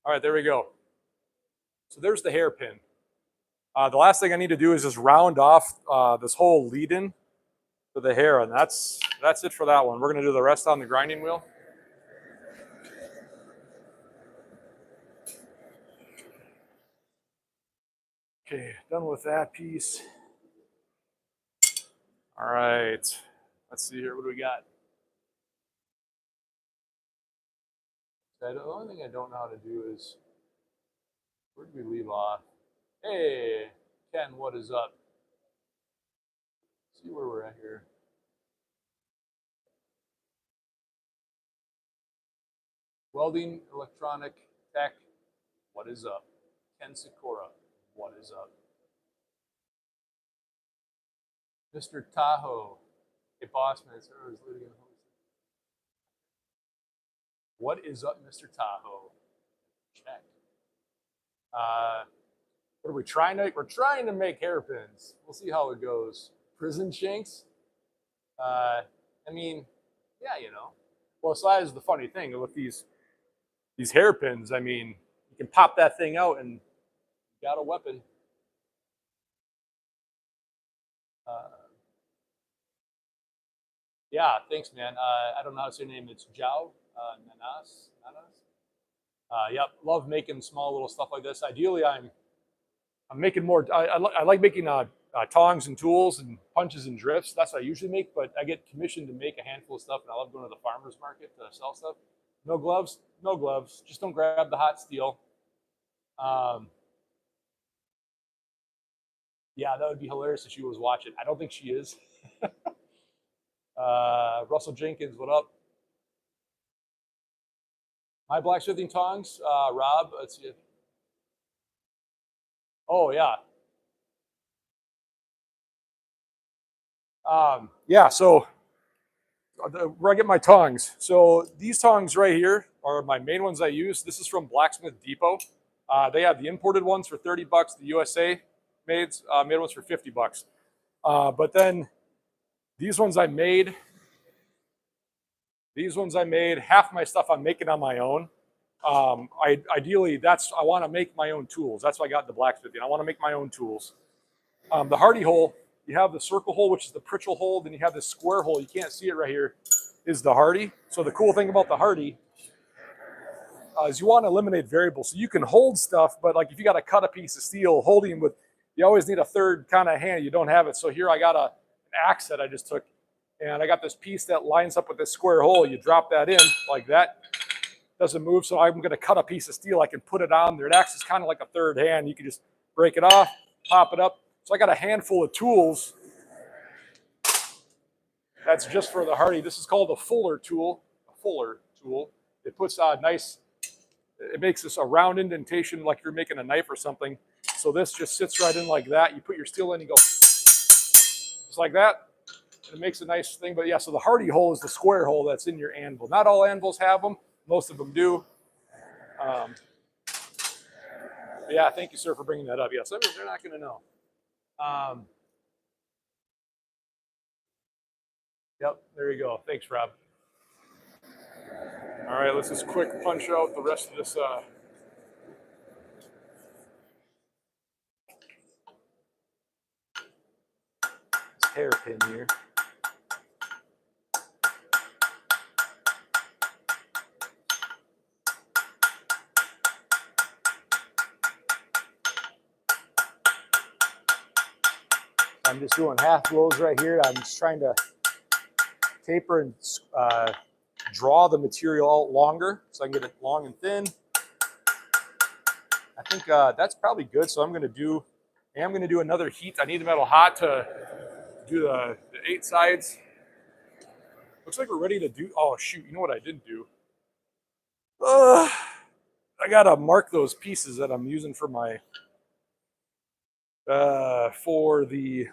All right, there we go. So there's the hairpin. The last thing I need to do is just round off this whole lead-in for the hair, and that's it for that one. We're going to do the rest on the grinding wheel. Okay, done with that piece. All right, let's see here. What do we got? The only thing I don't know how to do is, where did we leave off? Hey, Ken, what is up? Let's see where we're at here. Welding, electronic, tech, what is up? Ken Sikora, what is up? Mr. Tahoe, hey boss man, what is up, Mr. Tahoe? Check. What are we trying to? We're trying to make hairpins. We'll see how it goes. Prison shanks. I mean, yeah, you know. Well, so that is the funny thing with these hairpins. I mean, you can pop that thing out and you got a weapon. Yeah, thanks, man. I don't know how to say your name. It's Jao Nanas. Yep, love making small little stuff like this. Ideally, I'm making more. I like making tongs and tools and punches and drifts. That's what I usually make. But I get commissioned to make a handful of stuff, and I love going to the farmers market to sell stuff. No gloves, no gloves. Just don't grab the hot steel. Yeah, that would be hilarious if she was watching. I don't think she is. Russell Jenkins, what up? My blacksmithing tongs, Rob. Let's see. Oh yeah. Yeah. So where I get my tongs. So these tongs right here are my main ones I use. This is from Blacksmith Depot. They have the imported ones for 30 bucks. The USA made ones for 50 bucks. But then these ones I made. Half my stuff I'm making on my own. Ideally, I want to make my own tools. That's why I got the blacksmithing. I want to make my own tools. The hardy hole, you have the circle hole, which is the Pritchell hole. Then you have this square hole. You can't see it right here. Is the hardy. So the cool thing about the hardy is you want to eliminate variables. So you can hold stuff, but like if you got to cut a piece of steel, holding with, you always need a third kind of hand. You don't have it. So here I got an axe that I just took, and I got this piece that lines up with this square hole. You drop that in like that. Doesn't move, so I'm going to cut a piece of steel. I can put it on there. It acts as kind of like a third hand. You can just break it off, pop it up. So I got a handful of tools. That's just for the hardy. This is called a fuller tool. A fuller tool. It puts it makes this a round indentation like you're making a knife or something. So this just sits right in like that. You put your steel in, you go just like that. And it makes a nice thing. But yeah, so the hardy hole is the square hole that's in your anvil. Not all anvils have them. Most of them do. Yeah, thank you, sir, for bringing that up. Yes, I mean, they're not going to know. Yep, there you go. Thanks, Rob. All right, let's just quick punch out the rest of this. This hairpin here. I'm just doing half blows right here. I'm just trying to taper and draw the material out longer so I can get it long and thin. I think that's probably good. So I'm going to do another heat. I need the metal hot to do the 8 sides. Looks like we're ready to do. Oh shoot! You know what I didn't do? I gotta mark those pieces that I'm using for my for the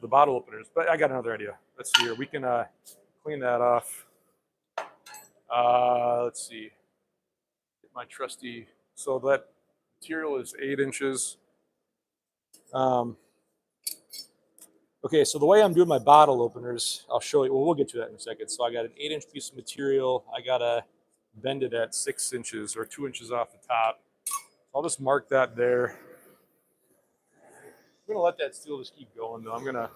bottle openers. But I got another idea. Let's see here. We can clean that off. Let's see. Get my trusty. So that material is 8 inches. Okay, so the way I'm doing my bottle openers, I'll show you. Well, we'll get to that in a second. So I got an 8-inch piece of material. I gotta bend it at 6 inches or 2 inches off the top. I'll just mark that there. I'm gonna let that steel just keep going though. I'm gonna.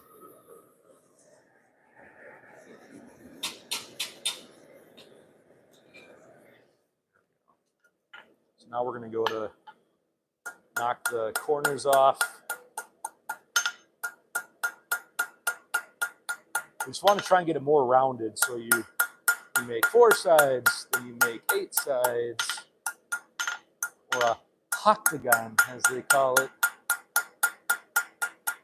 So now we're gonna go to knock the corners off. You just want to try and get it more rounded. So you make 4 sides, then you make 8 sides, or a octagon, as they call it.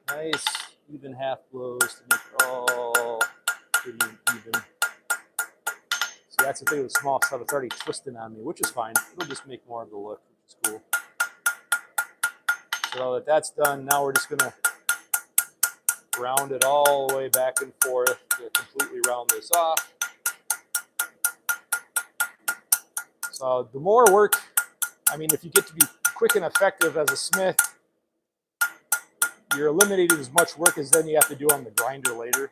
Nice, even half blows to make it all pretty even. See, that's the thing with small stuff. It's already twisting on me, which is fine. It'll just make more of the look, which is cool. So now that that's done, now we're just going to round it all the way back and forth to completely round this off. So the more work, I mean, if you get to be quick and effective as a smith, you're eliminating as much work as then you have to do on the grinder later,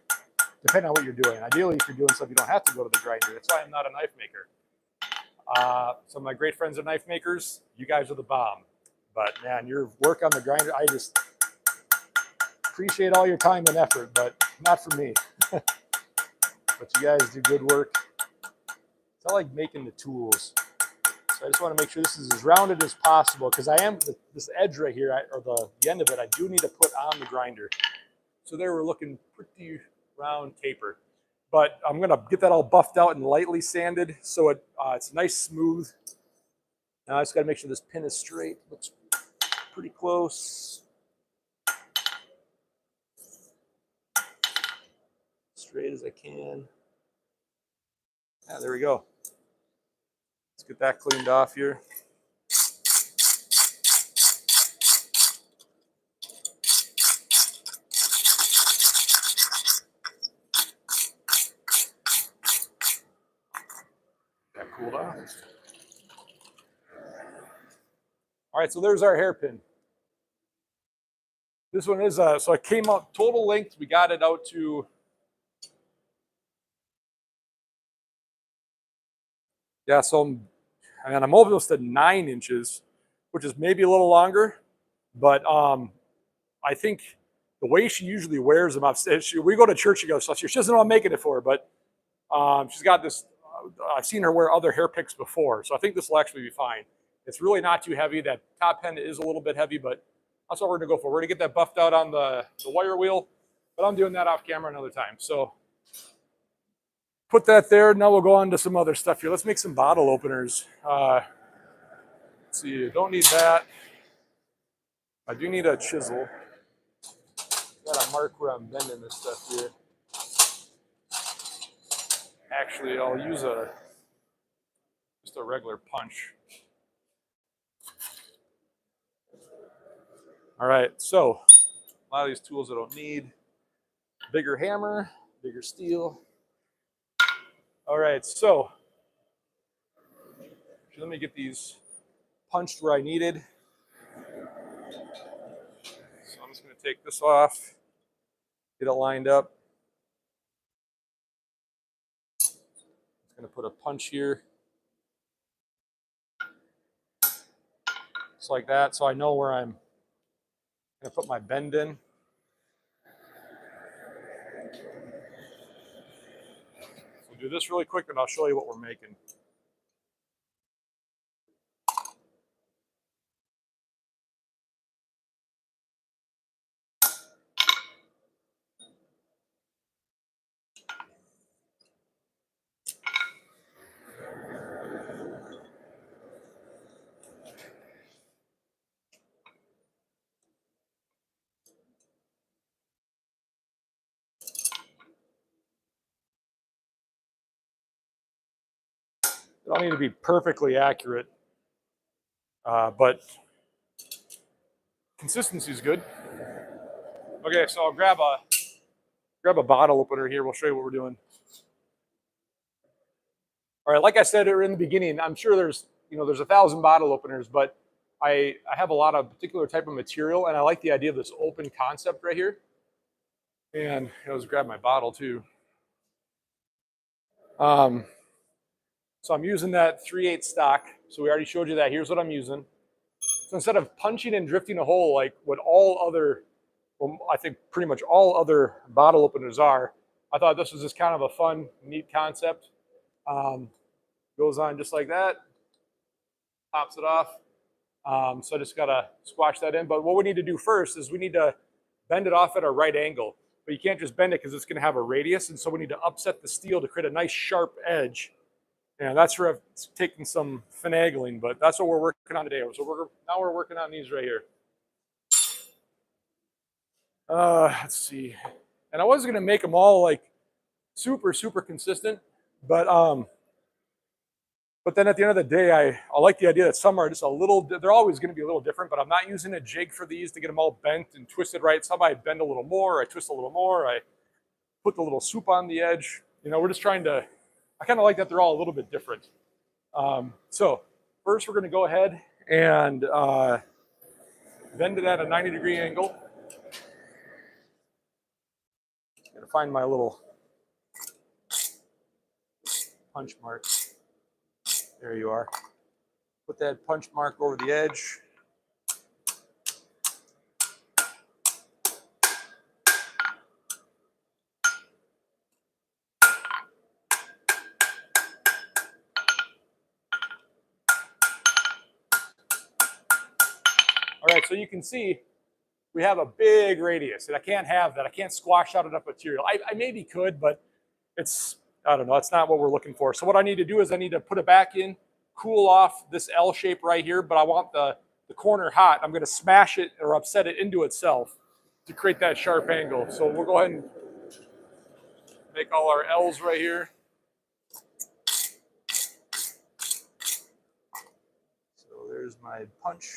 depending on what you're doing. Ideally, if you're doing stuff, you don't have to go to the grinder. That's why I'm not a knife maker. Some of my great friends are knife makers. You guys are the bomb. But man, your work on the grinder, I just appreciate all your time and effort, but not for me. But you guys do good work. It's not like making the tools. So I just want to make sure this is as rounded as possible because I am, this edge right here, or the end of it, I do need to put on the grinder. So there we're looking pretty round taper. But I'm going to get that all buffed out and lightly sanded so it's nice smooth. Now I just got to make sure this pin is straight. Looks pretty close. Straight as I can. Yeah, there we go. Let's get that cleaned off here. That cooled off. All right, so there's our hairpin. This one is, so it came out total length. We got it out to, yeah, so I'm almost at 9 inches, which is maybe a little longer, but I think the way she usually wears them, we go to church, she goes, so she doesn't know I'm making it for her, but she's got this, I've seen her wear other hair picks before, so I think this will actually be fine. It's really not too heavy. That top end is a little bit heavy, but that's what we're gonna go for. We're gonna get that buffed out on the wire wheel, but I'm doing that off camera another time. So put that there. Now we'll go on to some other stuff here. Let's make some bottle openers. Let's see, don't need that. I do need a chisel. Gotta mark where I'm bending this stuff here. Actually, I'll use just a regular punch. All right, so a lot of these tools I don't need. Bigger hammer, bigger steel. All right, so let me get these punched where I needed. So I'm just going to take this off, get it lined up. Just going to put a punch here. Just like that, so I know where I'm going to put my bend in. We'll do this really quick and I'll show you what we're making. It don't need to be perfectly accurate, but consistency is good. Okay, so I'll grab a bottle opener here. We'll show you what we're doing. All right, like I said in the beginning, I'm sure there's 1,000 bottle openers, but I have a lot of particular type of material, and I like the idea of this open concept right here. And I'll just grab my bottle too. So I'm using that 3/8 stock. So we already showed you that. Here's what I'm using. So instead of punching and drifting a hole like what I think pretty much all other bottle openers are, I thought this was just kind of a fun, neat concept. Goes on just like that. Pops it off. So I just gotta squash that in. But what we need to do first is we need to bend it off at a right angle. But you can't just bend it because it's gonna have a radius. And so we need to upset the steel to create a nice sharp edge. And that's where it's taking some finagling, but that's what we're working on today. So now we're working on these right here. Let's see. And I was gonna make them all like super, super consistent, but then at the end of the day, I like the idea that some are just they're always going to be a little different, but I'm not using a jig for these to get them all bent and twisted right. Some I bend a little more, I twist a little more, I put the little swoop on the edge. We're just I kind of like that they're all a little bit different. So first we're going to go ahead and bend it at a 90-degree angle. I'm going to find my little punch mark. There you are. Put that punch mark over the edge. All right, so you can see we have a big radius, and I can't have that. I can't squash out enough material. I maybe could, but I don't know, that's not what we're looking for. So what I need to do is I need to put it back in, cool off this L shape right here, but I want the corner hot. I'm going to smash it or upset it into itself to create that sharp angle. So we'll go ahead and make all our L's right here. So there's my punch.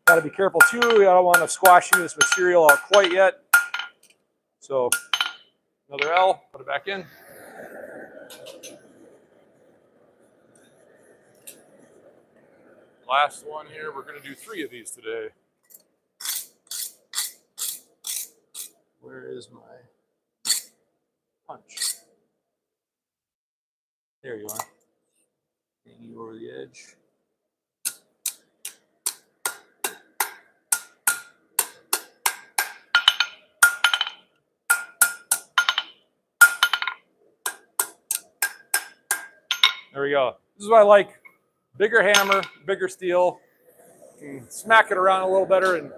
Got to be careful too. I don't want to squash any of this material out quite yet. So another L, put it back in. Last one here. We're going to do 3 of these today. Where is my punch? There you are. Hang you over the edge. There we go. This is what I like. Bigger hammer, bigger steel. You can smack it around a little better, and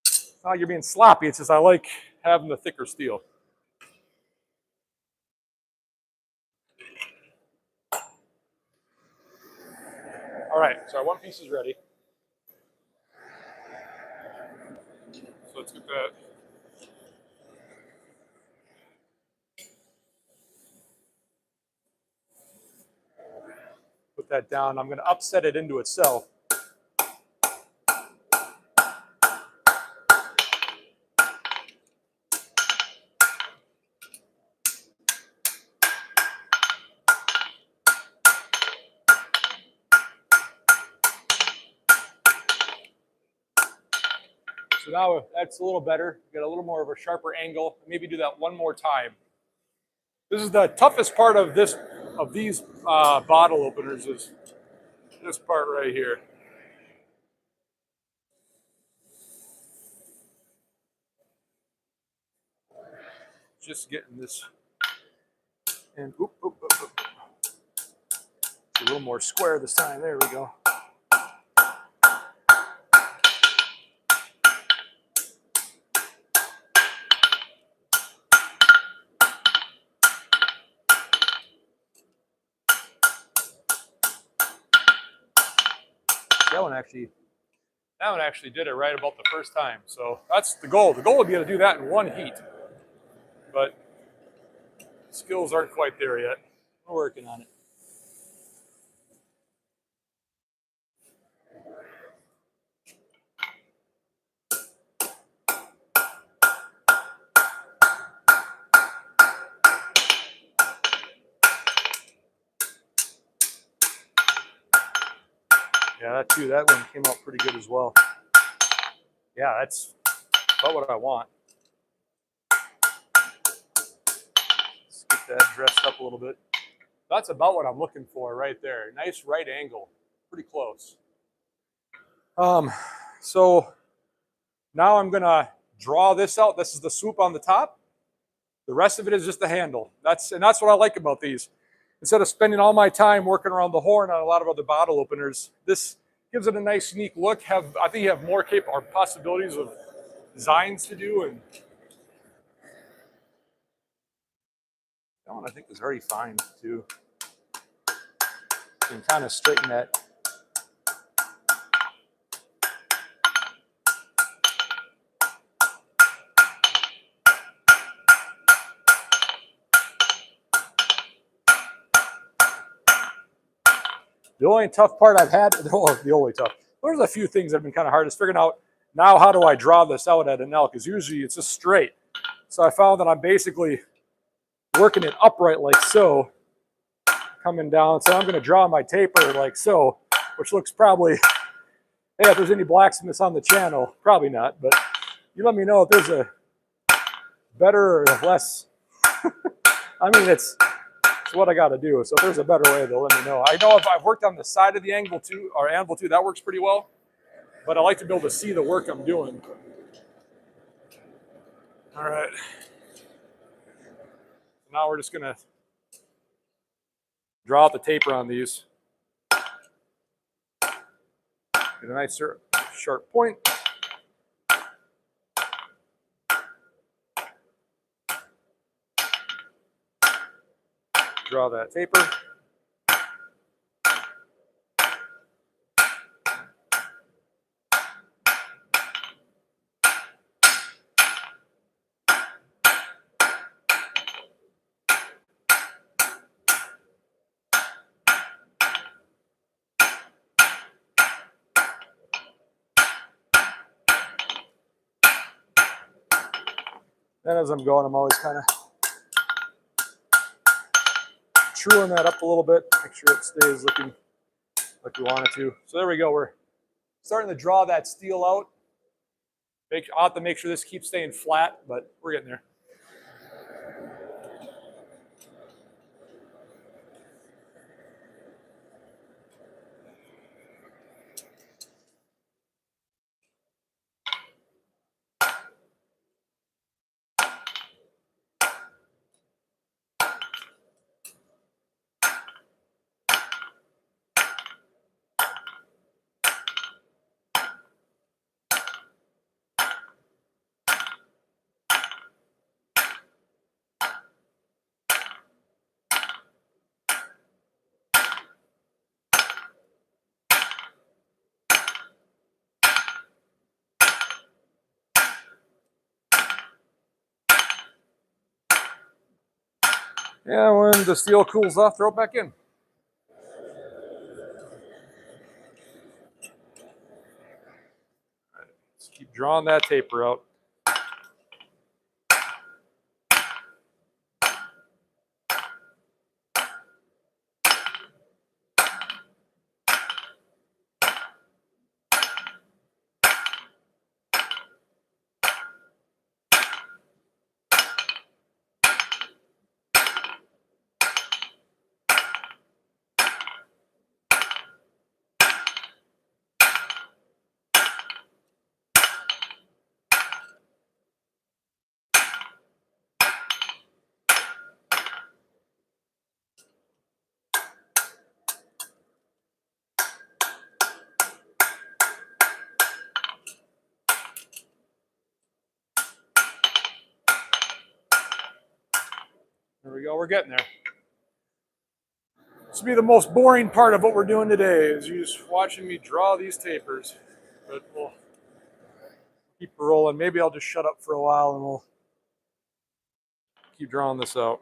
it's not like you're being sloppy. It's just I like having the thicker steel. All right, so our one piece is ready. So let's get that. Put that down. I'm going to upset it into itself. So now that's a little better. Get a little more of a sharper angle. Maybe do that one more time. This is the toughest part of these bottle openers is this part right here. Just getting this and oop, oop, oop, oop. A little more square this time. There we go. That one actually That one actually did it right about the first time. So that's the goal. The goal would be to do that in one heat. But skills aren't quite there yet. We're working on it. Yeah, that one came out pretty good as well. Yeah, that's about what I want. Let's get that dressed up a little bit. That's about what I'm looking for right there. Nice right angle, pretty close. So now I'm gonna draw this out. This is the swoop on the top. The rest of it is just the handle. That's what I like about these. Instead of spending all my time working around the horn on a lot of other bottle openers, this gives it a nice, unique look. I think you have more possibilities of designs to do, and that one I think is very fine too. You can kind of straighten that. The only tough part I've had, well, the only tough, there's a few things that have been kind of hard is figuring out now how do I draw this out at an L, because usually it's just straight. So I found that I'm basically working it upright like so, coming down. So I'm going to draw my taper like so, which looks probably, hey, if there's any blacksmiths on the channel, probably not, but you let me know if there's a better or less. I mean, it's what I got to do. So if there's a better way, they'll let me know. I know if I've worked on the side of the angle too, or anvil too, that works pretty well. But I like to be able to see the work I'm doing. All right. Now we're just gonna draw out the taper on these. Get a nice sharp point. Draw that taper. And as I'm going, I'm always kind of truing that up a little bit, make sure it stays looking like we want it to. So there we go. We're starting to draw that steel out. I'll have to make sure this keeps staying flat, but we're getting there. Yeah, when the steel cools off, throw it back in. All right, let's keep drawing that taper out. There we go, we're getting there. This will be the most boring part of what we're doing today, is you just watching me draw these tapers. but we'll keep rolling. Maybe I'll just shut up for a while and we'll keep drawing this out.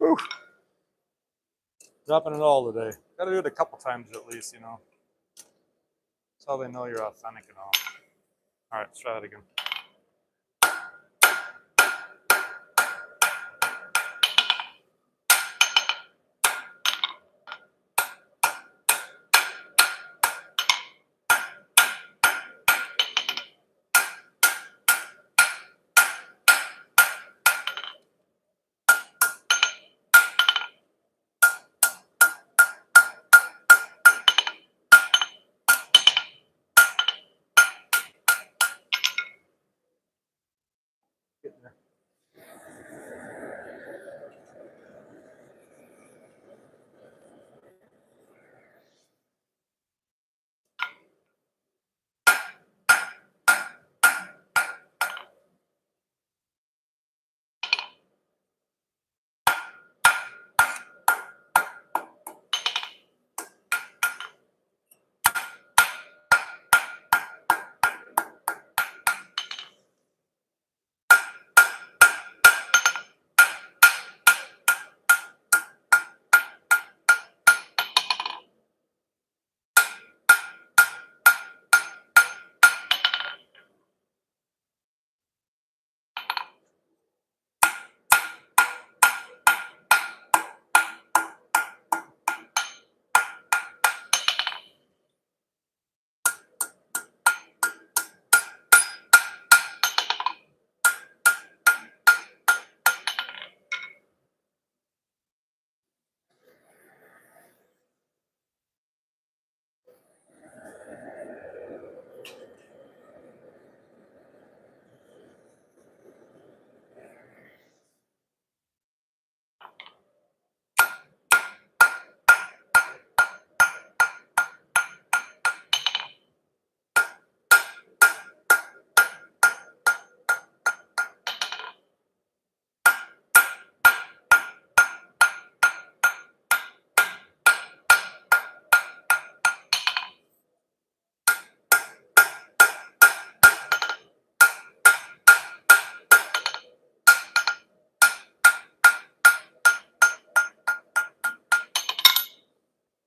Whew. Dropping it all today. Got to do it a couple times at least, you know. That's how they know you're authentic and all. All right, let's try that again. Getting there.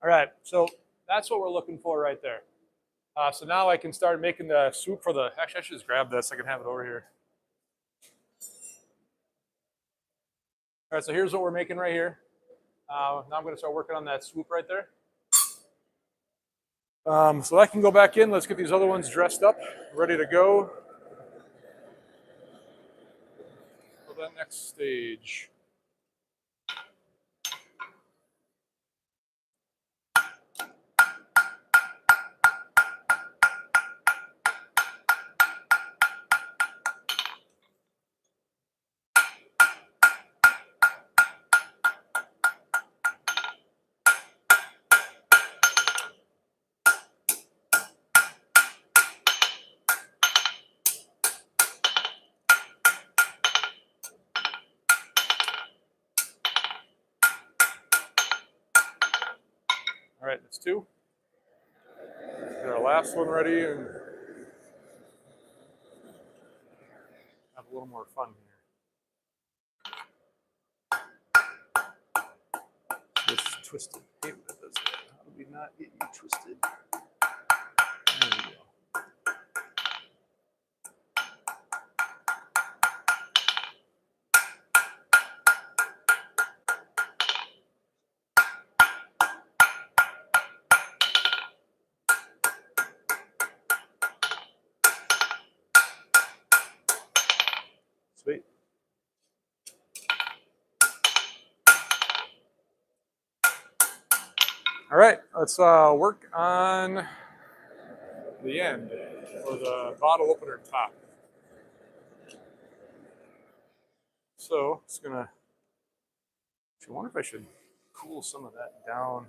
All right, so that's what we're looking for right there. So now I can start making the swoop for the, actually I should just grab this, I can have it over here. All right, so here's what we're making right here. Now I'm gonna start working on that swoop right there. So I can go back in, let's get these other ones dressed up, ready to go for that next stage. All right, that's two. Get our last one ready and have a little more fun here. This twisted paper does that. How do we not get you twisted? There we go. Sweet. All right, let's work on the end or the bottle opener top. So it's gonna, I wonder if I should cool some of that down.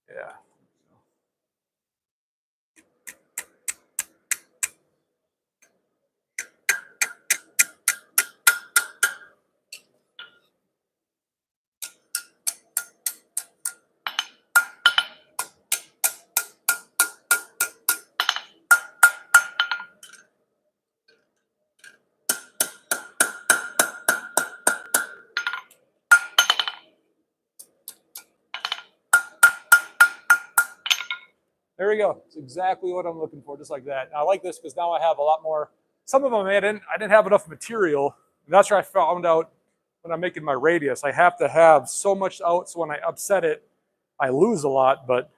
Yeah. There we go. It's exactly what I'm looking for, just like that. And I like this because now I have a lot more. Some of them I didn't have enough material. And that's where I found out when I'm making my radius. I have to have so much out, so when I upset it, I lose a lot. But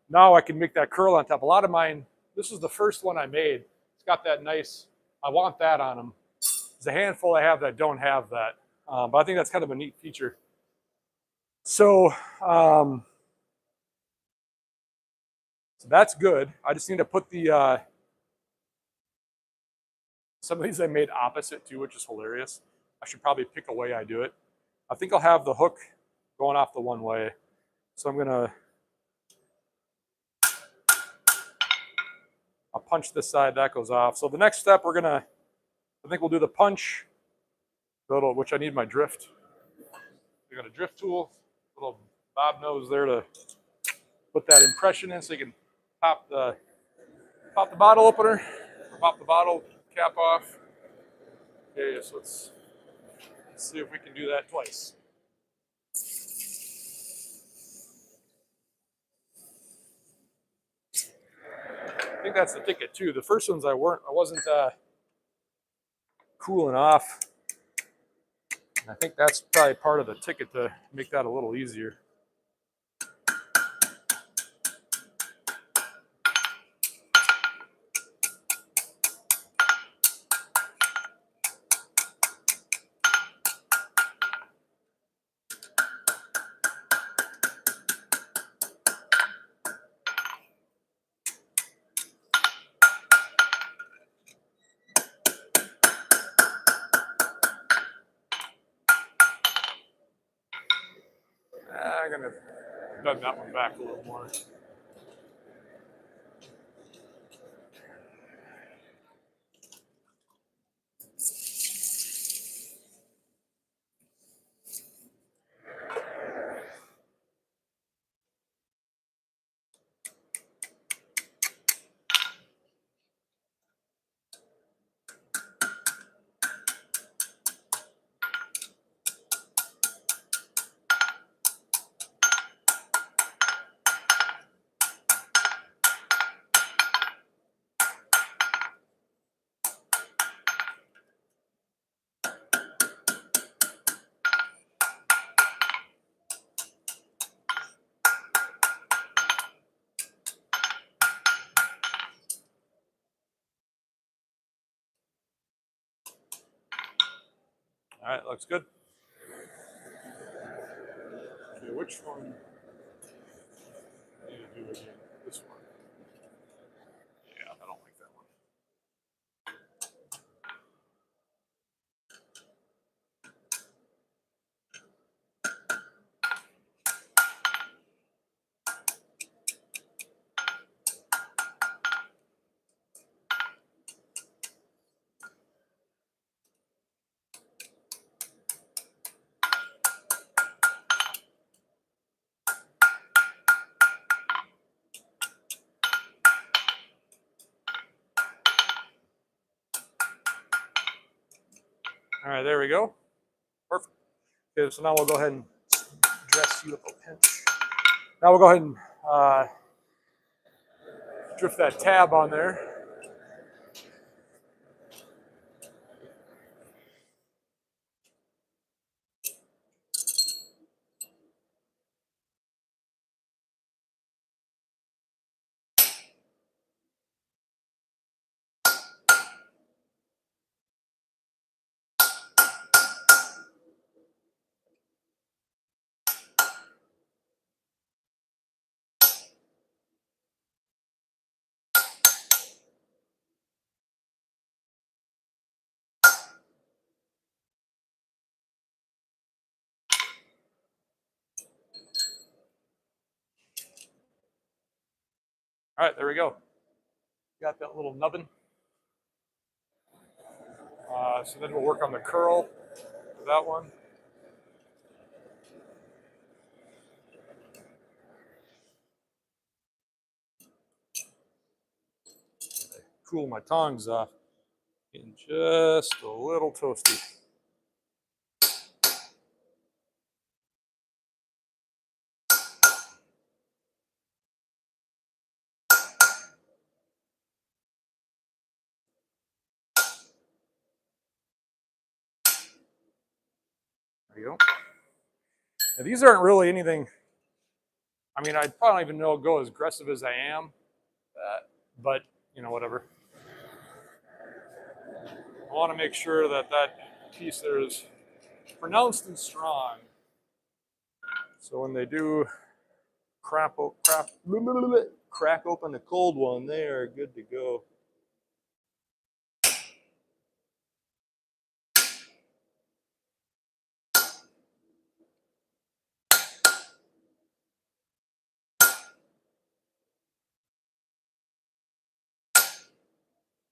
now I can make that curl on top. A lot of mine, this is the first one I made. It's got that nice, I want that on them. There's a handful I have that don't have that. But I think that's kind of a neat feature. So, So that's good. I just need to put the, some of these I made opposite too, which is hilarious. I should probably pick a way I do it. I think I'll have the hook going off the one way. So I'm gonna, I'll punch this side, that goes off. So the next step we're gonna, I think we'll do the punch, which I need my drift. We got a drift tool, little bob nose there to put that impression in so you can pop the bottle opener, pop the bottle cap off. Okay, so let's see if we can do that twice. I think that's the ticket too. The first ones I wasn't cooling off. And I think that's probably part of the ticket to make that a little easier. I'm gonna bend that one back a little more. All right, looks good. Okay, which one I need to do again? This one. Yeah, I don't like that one. All right, there we go. Perfect. Okay, so now we'll go ahead and dress you up a pinch. Now we'll go ahead and drift that tab on there. All right, there we go. Got that little nubbin. So then we'll work on the curl for that one. Cool my tongs off. Getting just a little toasty. There you go. Now, these aren't really anything. I mean, I probably don't even go as aggressive as I am, but you know, whatever. I want to make sure that that piece there is pronounced and strong. So when they do crap, crack open a cold one. They are good to go.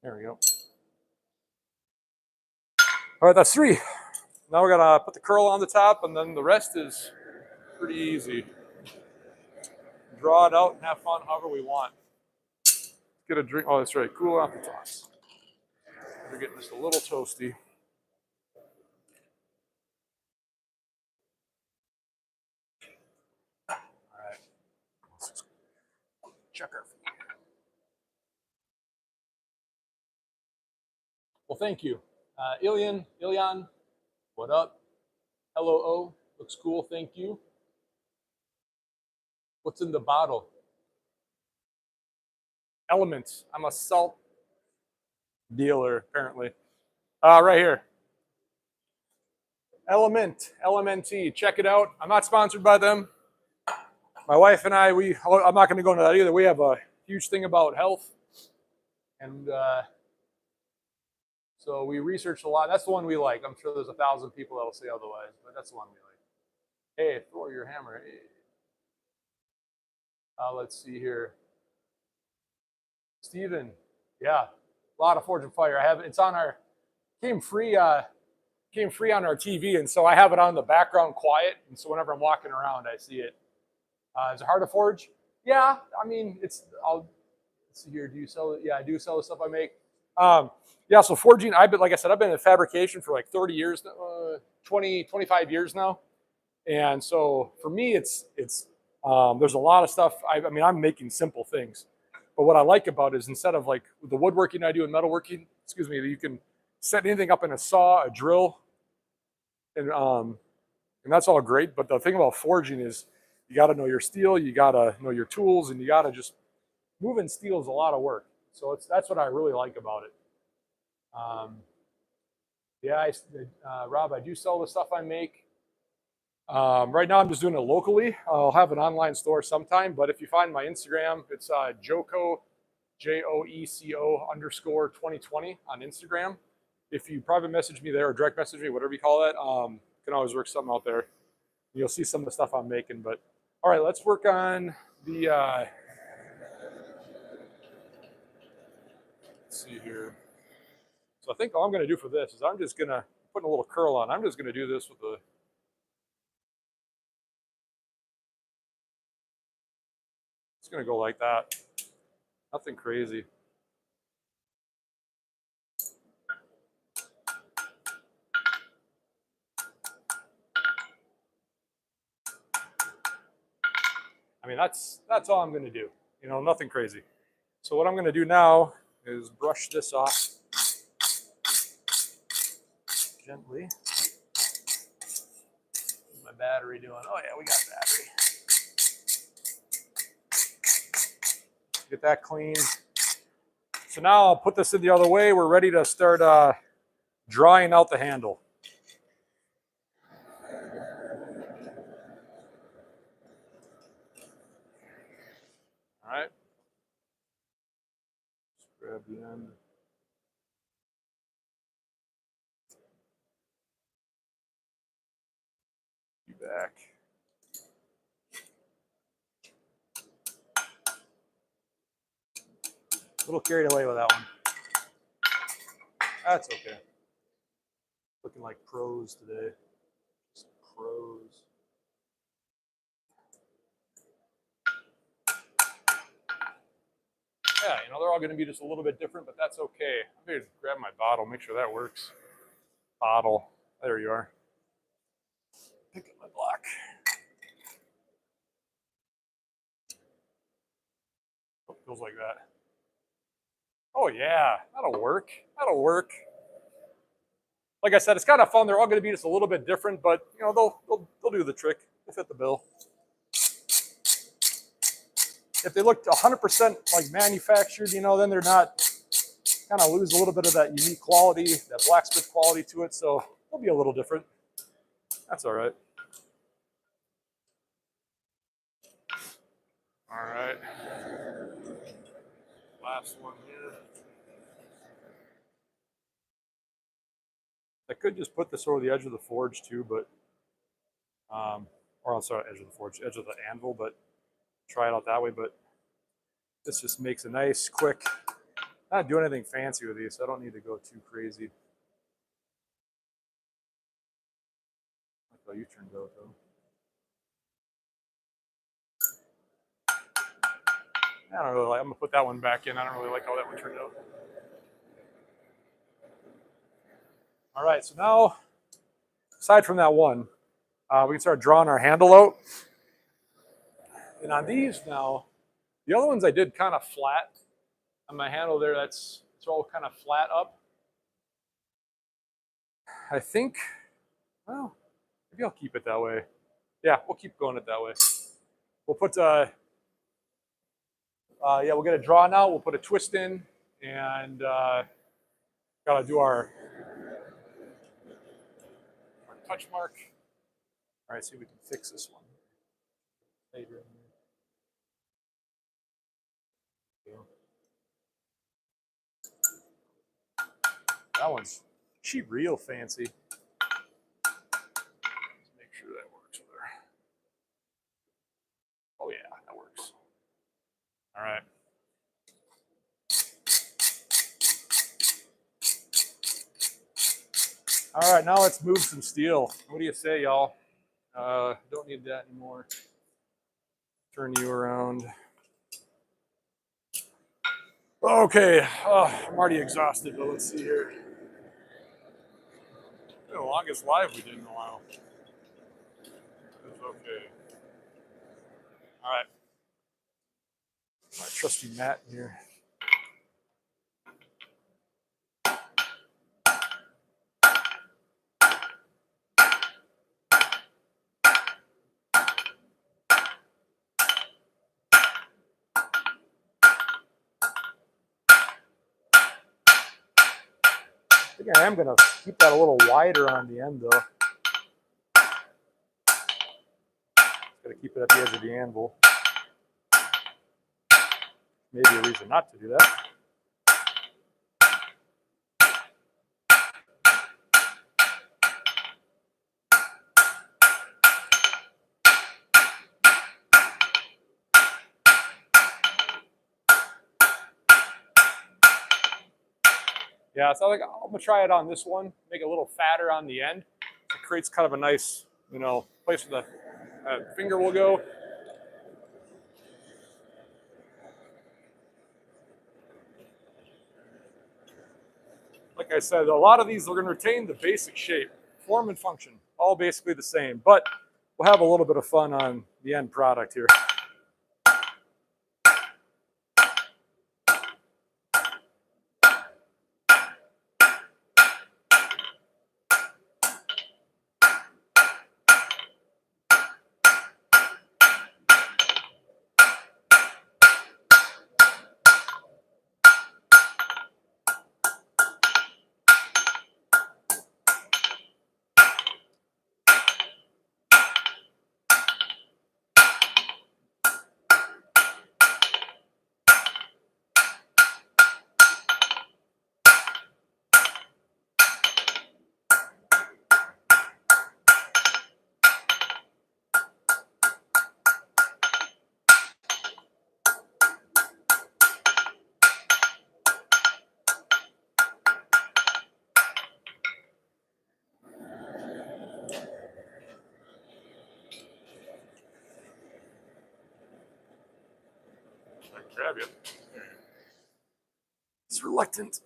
There we go. All right, that's 3. Now we're gonna put the curl on the top, and then the rest is pretty easy. Draw it out and have fun however we want. Get a drink. Oh, that's right. Cool off the tops. We're getting just a little toasty. All right. Let's check our feet. Well, thank you. Ilyan, what up? Hello, O. Looks cool, thank you. What's in the bottle? Elements. I'm a salt dealer, apparently. Right here. Element, LMNT. Check it out. I'm not sponsored by them. My wife and I, I'm not going to go into that either. We have a huge thing about health. And so we researched a lot. That's the one we like. I'm sure there's 1,000 people that will say otherwise, but that's the one we like. Hey, throw your hammer. Hey. Let's see here. Steven, yeah, a lot of Forge and Fire. I have it's on our came free on our TV, and so I have it on the background quiet, and so whenever I'm walking around, I see it. Is it hard to forge? Yeah, I mean let's see here. Do you sell it? Yeah, I do sell the stuff I make. Yeah, so forging. Like I said, I've been in fabrication for like 30 years, 25 years now, and so for me, it's there's a lot of stuff. I mean, I'm making simple things. But what I like about it is instead of like the woodworking I do and metalworking, excuse me, you can set anything up in a saw, a drill, and that's all great. But the thing about forging is you got to know your steel, you got to know your tools, and you got to just moving steel is a lot of work. So that's what I really like about it. Yeah, Rob, I do sell the stuff I make. Right now I'm just doing it locally. I'll have an online store sometime, but if you find my Instagram, it's Joeco, JOECO _ 2020 on Instagram. If you private message me there or direct message me, whatever you call that, you can always work something out there. You'll see some of the stuff I'm making. But all right, let's work on the. Let's see here. So I think all I'm going to do for this is I'm just going to put a little curl on. I'm just going to do this with the. It's going to go like that. Nothing crazy. I mean, that's all I'm going to do. You know, nothing crazy. So what I'm going to do now is brush this off gently. What's my battery doing? Oh yeah, we got battery. Get that clean. So now I'll put this in the other way. We're ready to start drawing out the handle. All right. Just grab the end. Be back. A little carried away with that one. That's okay. Looking like pros today. Just pros. Yeah, you know, they're all going to be just a little bit different, but that's okay. I'm going to grab my bottle, make sure that works. Bottle. There you are. Pick up my block. Oh, feels like that. Oh, yeah. That'll work. That'll work. Like I said, it's kind of fun. They're all going to be just a little bit different, but, you know, they'll do the trick. They fit the bill. If they looked 100% like manufactured, you know, then they're not, kind of lose a little bit of that unique quality, that blacksmith quality to it. So they'll be a little different. That's all right. All right. Last one here. I could just put this over the edge of the forge too, but, or I'm sorry, edge of the forge, edge of the anvil, but try it out that way. But this just makes a nice, quick, not doing anything fancy with these, so I don't need to go too crazy. Like how you turned out though. I don't really like, I'm gonna put that one back in. I don't really like how that one turned out. All right, so now, aside from that one, we can start drawing our handle out. And on these now, the other ones I did kind of flat. On my handle there, it's all kind of flat up. I think, well, maybe I'll keep it that way. Yeah, we'll keep going it that way. We'll put, yeah, we'll get a draw now. We'll put a twist in, and gotta do our touch mark. All right, see if we can fix this one. Later. That one's real fancy. Let's make sure that works there. Oh yeah, that works. All right. All right, now let's move some steel. What do you say, y'all? Don't need that anymore. Turn you around. Okay, I'm already exhausted, but let's see here. The longest live we did in a while. It's okay. All right. My trusty mat here. I think I am going to keep that a little wider on the end, though. Got to keep it at the edge of the anvil. Maybe a reason not to do that. Yeah, so I'm gonna try it on this one. Make it a little fatter on the end. It creates kind of a nice, place where the finger will go. Like I said, a lot of these are going to retain the basic shape, form and function, all basically the same. But we'll have a little bit of fun on the end product here. Grab you. It's reluctant.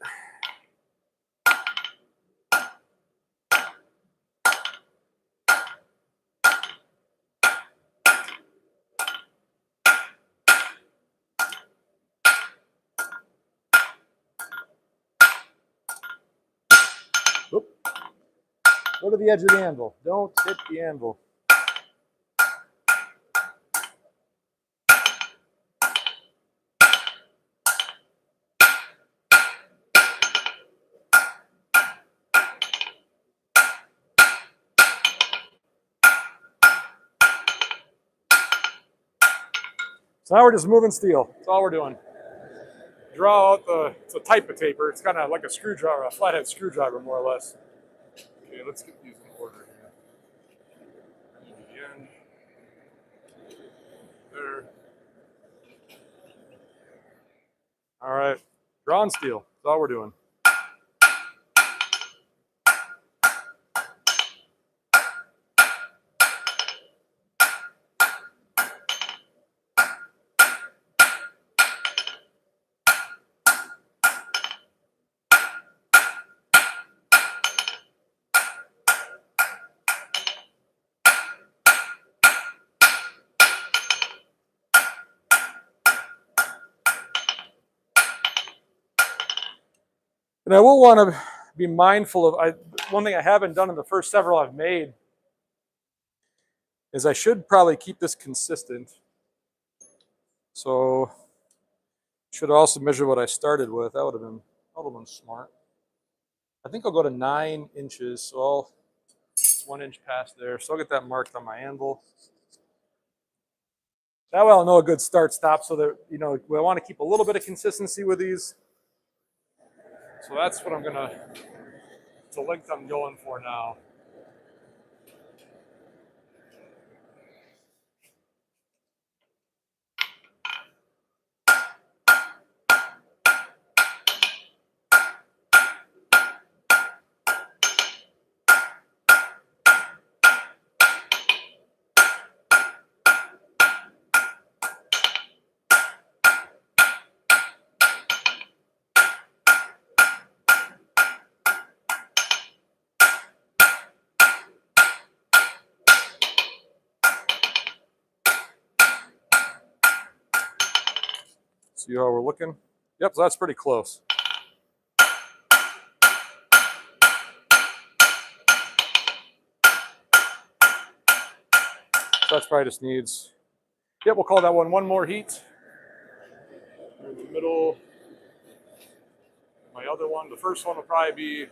Oop. Go to the edge of the anvil. Don't hit the anvil. So now we're just moving steel. That's all we're doing. Draw out it's a type of taper. It's kind of like a screwdriver, a flathead screwdriver, more or less. Okay, let's get these in order here. The end. There. All right, drawn steel. That's all we're doing. And I will want to be mindful of, one thing I haven't done in the first several I've made is I should probably keep this consistent. So should also measure what I started with. That would have been smart. I think I'll go to 9 inches. So it's 1 inch past there. So I'll get that marked on my anvil. That way I'll know a good start stop so that, you know, I want to keep a little bit of consistency with these. So that's what I'm gonna, it's the length I'm going for now. See how we're looking? Yep, so that's pretty close. So that's probably just needs, yep, we'll call that one more heat. In the middle, my other one, the first one will probably be,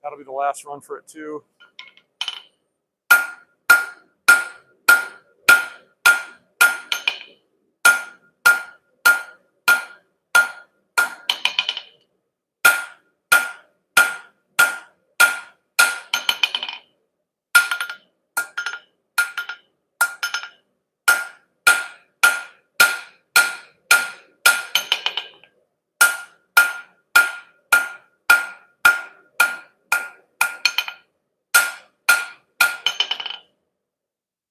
that'll be the last run for it too.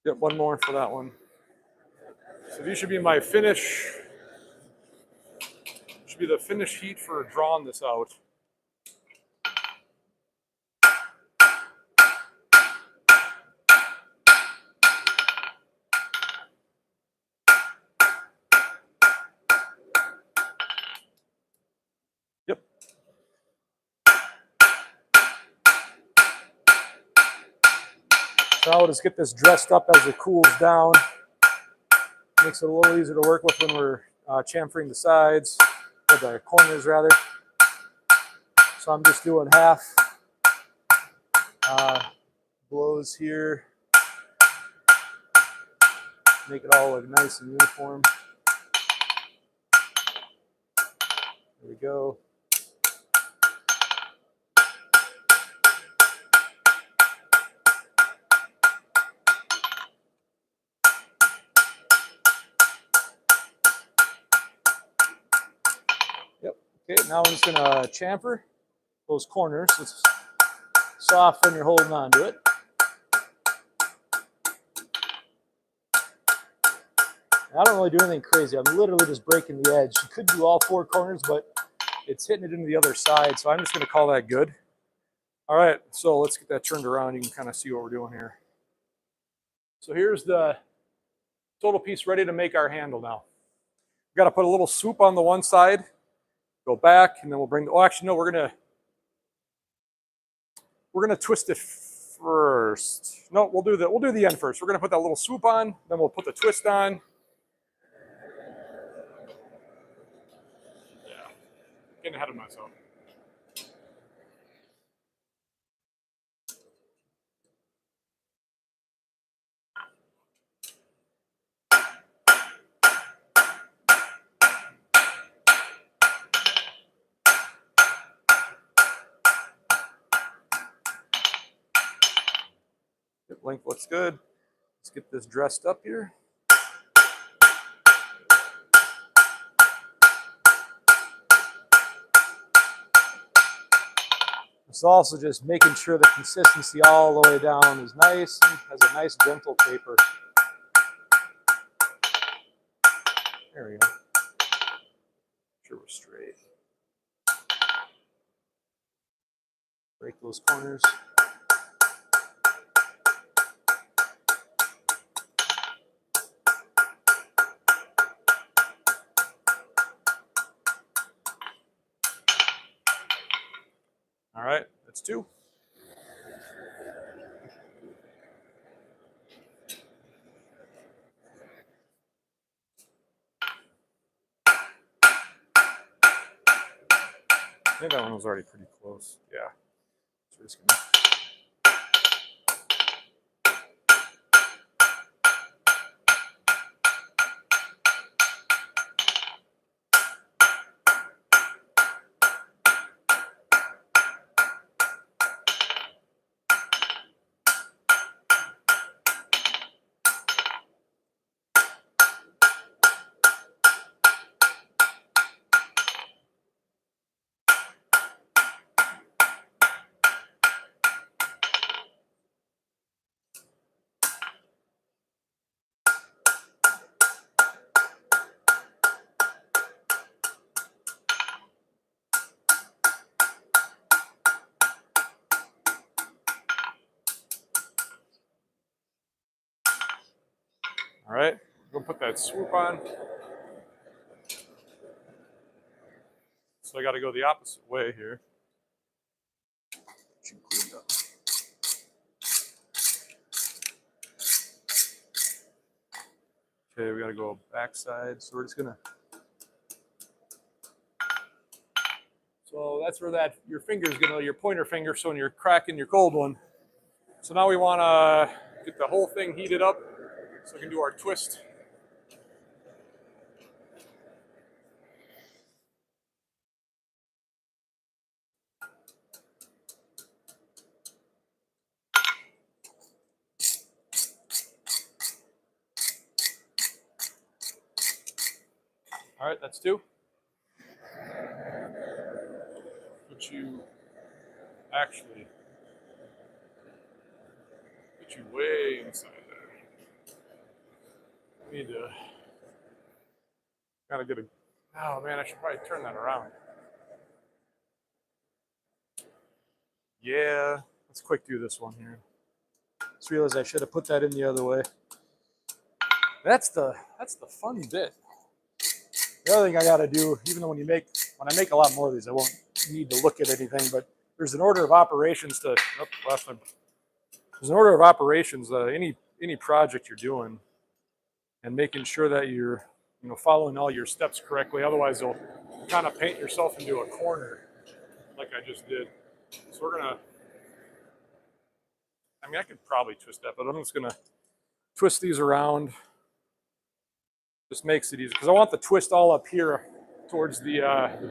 Yep, one more for that one. So these should be my finish, should be the finish heat for drawing this out. Yep. So I'll just get this dressed up as it cools down. Makes it a little easier to work with when we're chamfering the sides, or the corners rather. So I'm just doing half blows here. Make it all look nice and uniform. There we go. Yep. Okay, now I'm just gonna chamfer those corners. It's soft when you're holding on to it. I don't really do anything crazy. I'm literally just breaking the edge. You could do all 4 corners, but it's hitting it into the other side. So I'm just gonna call that good. All right, so let's get that turned around. You can kind of see what we're doing here. So here's the total piece ready to make our handle now. We've got to put a little swoop on the one side, go back, and then we'll bring the, oh, actually, no, we're gonna twist it first. No, we'll do the end first. We're gonna put that little swoop on, then we'll put the twist on. Yeah, getting ahead of myself. length looks good. Let's get this dressed up here. It's also just making sure the consistency all the way down is nice and has a nice gentle taper. There we go. Make sure we're straight. Break those corners. All right, that's 2. I think that one was already pretty close. Yeah. So we're just gonna... All right, we'll put that swoop on. So I got to go the opposite way here. Okay, we got to go backside. So we're just gonna. So that's where that your finger's gonna, your pointer finger. So when you're cracking your cold one. So now we want to get the whole thing heated up so we can do our twist. All right, that's 2. Put you way inside there. We need to gotta get a. Oh man, I should probably turn that around. Yeah, let's quick do this one here. Just realized I should have put that in the other way. That's the fun bit. The other thing I got to do, even though when I make a lot more of these, I won't need to look at anything. But there's an order of operations to. There's an order of operations. Any project you're doing, and making sure that you're following all your steps correctly. Otherwise, you'll kind of paint yourself into a corner, like I just did. So we're gonna. I mean, I could probably twist that, but I'm just gonna twist these around. Just makes it easy because I want the twist all up here towards the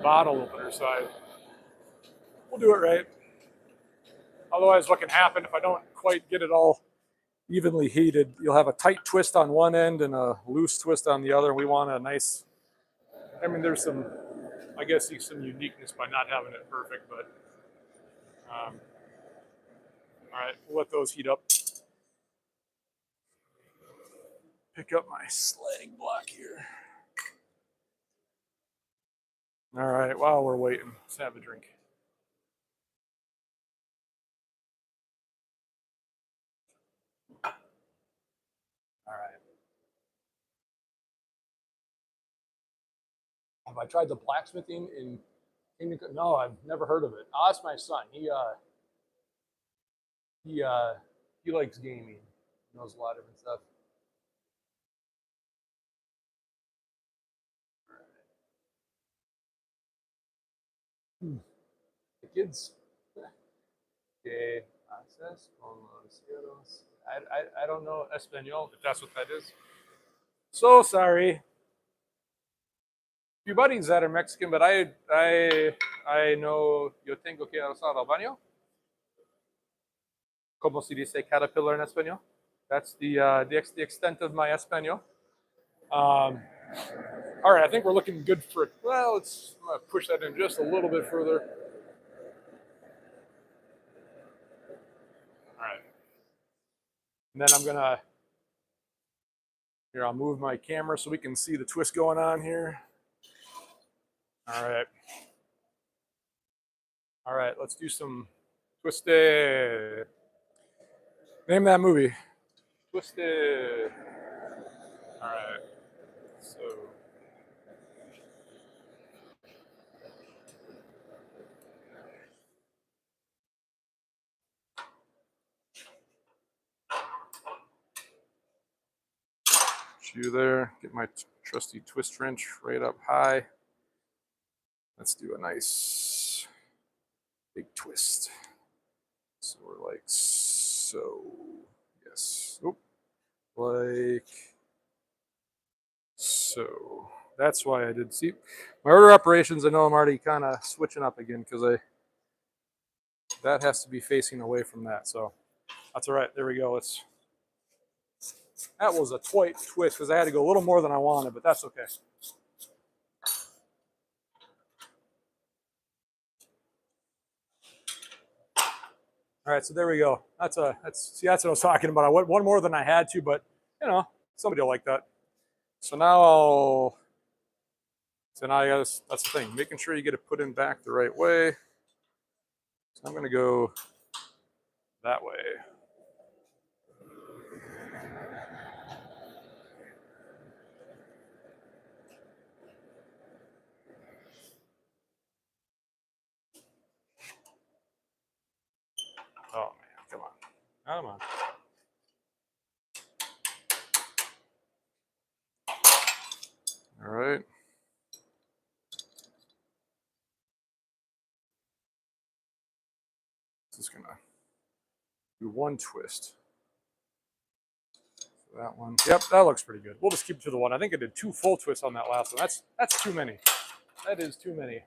bottle opener side. We'll do it right. Otherwise, what can happen if I don't quite get it all evenly heated? You'll have a tight twist on one end and a loose twist on the other. We want a nice. I mean, there's some, I guess, some uniqueness by not having it perfect, but. All right, we'll let those heat up. Pick up my sliding block here. All right, while we're waiting, let's have a drink. All right. Have I tried the blacksmithing in Kingdom? No, I've never heard of it. I'll ask my son. He likes gaming. He knows a lot of different stuff. The kids. Que haces con los cielos? I don't know Espanol, if that's what that is. So sorry. Few buddies that are Mexican, but I know yo tengo que usar al baño. Como se dice caterpillar in español? That's the extent of my Espanol. All right, I think we're looking good for, well, I'm gonna push that in just a little bit further. All right. And then I'm gonna, here, I'll move my camera so we can see the twist going on here. All right. All right, let's do some twisted. Name that movie. Twisted. All right. So. Shoe there. Get my trusty twist wrench right up high. Let's do a nice big twist. So we're like so. Yes. Oop. Like so. That's why I did see my order operations. I know I'm already kind of switching up again because that has to be facing away from that. So that's all right. There we go. That was a tight twist because I had to go a little more than I wanted, but that's okay. All right, so there we go. That's what I was talking about. I went one more than I had to, but you know, somebody will like that. So now I guess that's the thing, making sure you get it put in back the right way. So I'm gonna go that way. Oh man, come on. Come on. All right. Just gonna do one twist. So that one. Yep, that looks pretty good. We'll just keep it to the one. I think I did 2 full twists on that last one. That's too many. That is too many.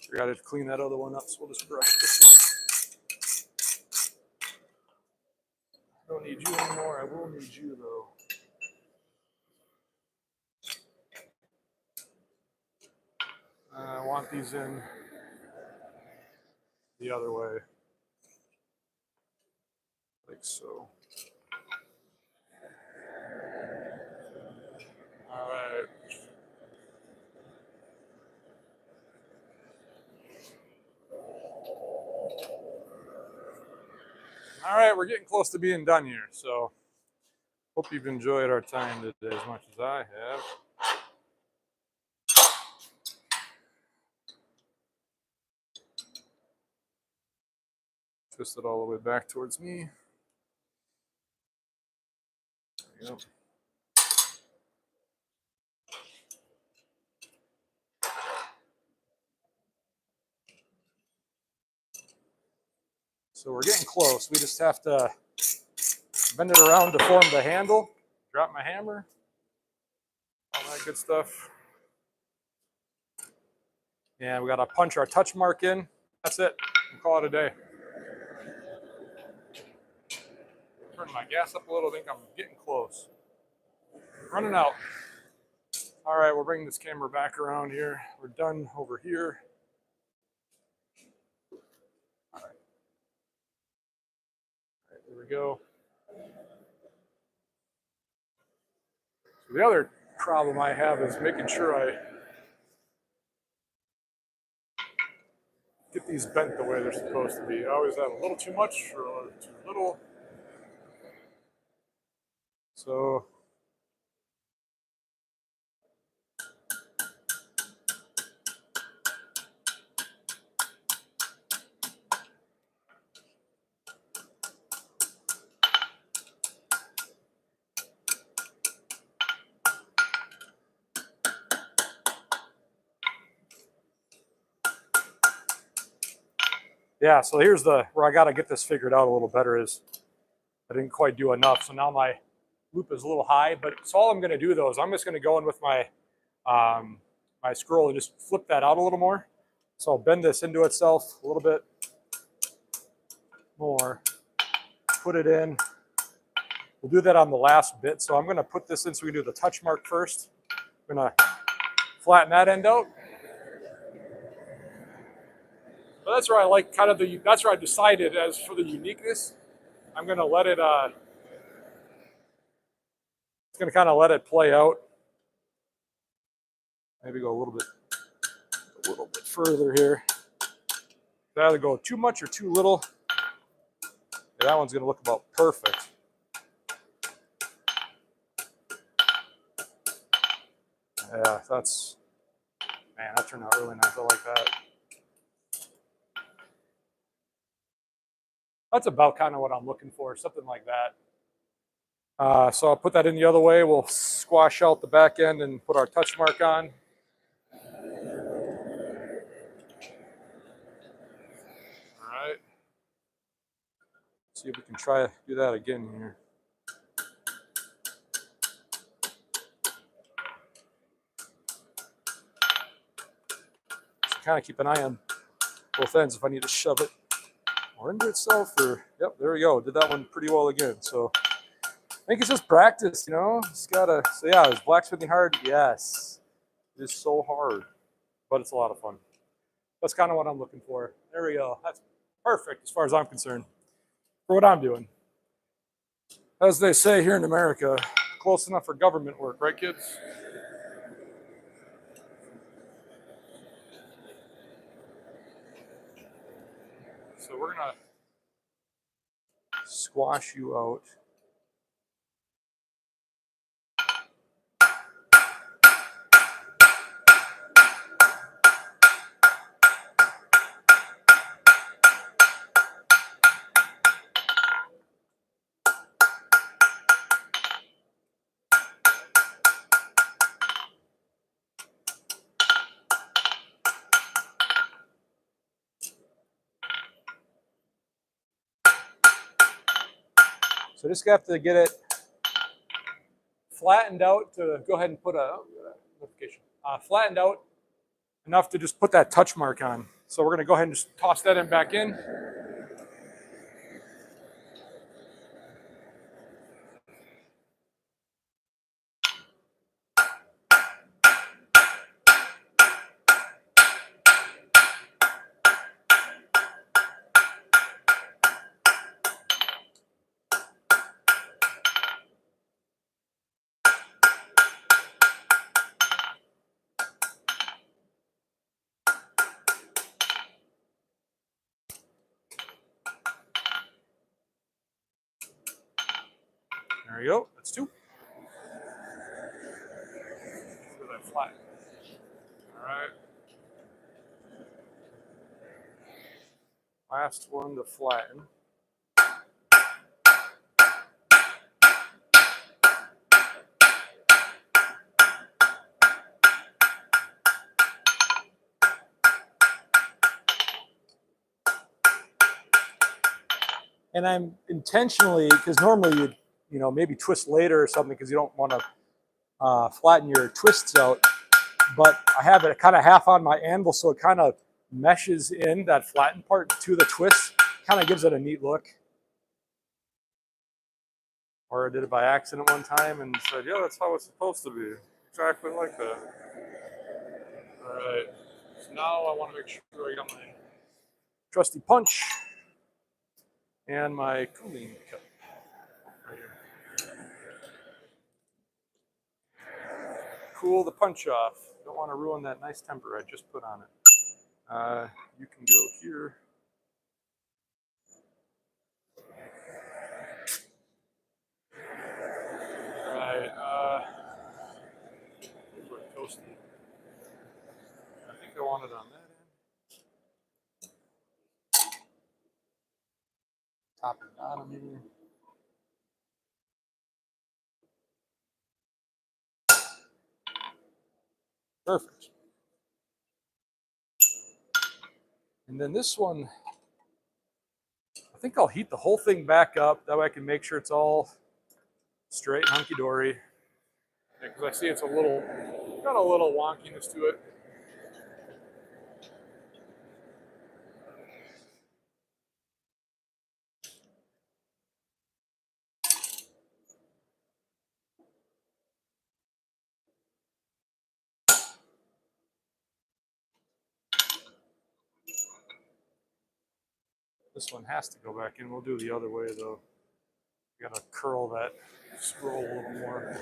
Forgot to clean that other one up, so we'll just brush this one. I don't need you anymore. I will need you though. I want these in the other way, like so. All right. All right, we're getting close to being done here, so hope you've enjoyed our time today as much as I have. Twist it all the way back towards me. There you go. So we're getting close. We just have to bend it around to form the handle, drop my hammer, all that good stuff. And we got to punch our touch mark in. That's it. We'll call it a day. Turn my gas up a little. I think I'm getting close. Running out. All right, we'll bring this camera back around here. We're done over here. All right, there we go. So the other problem I have is making sure I get these bent the way they're supposed to be. I always have a little too much or a little too little. So yeah, so here's where I got to get this figured out a little better is I didn't quite do enough. So now my loop is a little high, but so all I'm going to do though is I'm just going to go in with my my scroll and just flip that out a little more. So I'll bend this into itself a little bit. more, put it in. We'll do that on the last bit. So I'm going to put this in so we can do the touch mark first. I'm going to flatten that end out. But that's where I like kind of that's where I decided as for the uniqueness, I'm going to let it, it's going to kind of let it play out. Maybe go a little bit further here. Either go too much or too little. Yeah, that one's going to look about perfect. Yeah, man, that turned out really nice. I like that. That's about kind of what I'm looking for, something like that. So I'll put that in the other way. We'll squash out the back end and put our touch mark on. All right. See if we can try to do that again here. So kind of keep an eye on both ends if I need to shove it more into itself, or yep, there we go. Did that one pretty well again. So I think it's just practice, you know. Just gotta. So yeah, is blacksmithing hard? Yes, it is so hard, but it's a lot of fun. That's kind of what I'm looking for. There we go. That's perfect as far as I'm concerned for what I'm doing. As they say here in America, close enough for government work, right, kids? So we're gonna squash you out. So just have to get it flattened out to go ahead and put a notification. Flattened out enough to just put that touch mark on. So we're going to go ahead and just toss that in back in. There you go. That's two. So that flat. All right. Last one to flatten. And I'm intentionally, because normally you know, maybe twist later or something because you don't want to flatten your twists out. But I have it kind of half on my anvil, so it kind of meshes in that flattened part to the twist. Kind of gives it a neat look. Or I did it by accident one time and said, yeah, that's how it's supposed to be. Exactly like that. All right. So now I want to make sure I got my trusty punch and my cooling cup right here. Cool the punch off. Don't want to ruin that nice temper I just put on it. You can go here. All right. Toasty. I think I want it on that end. Top and bottom here. Perfect. And then this one, I think I'll heat the whole thing back up. That way I can make sure it's all straight and hunky-dory. Because I see it's got a little wonkiness to it. This one has to go back in. We'll do the other way though. We gotta curl that scroll a little more.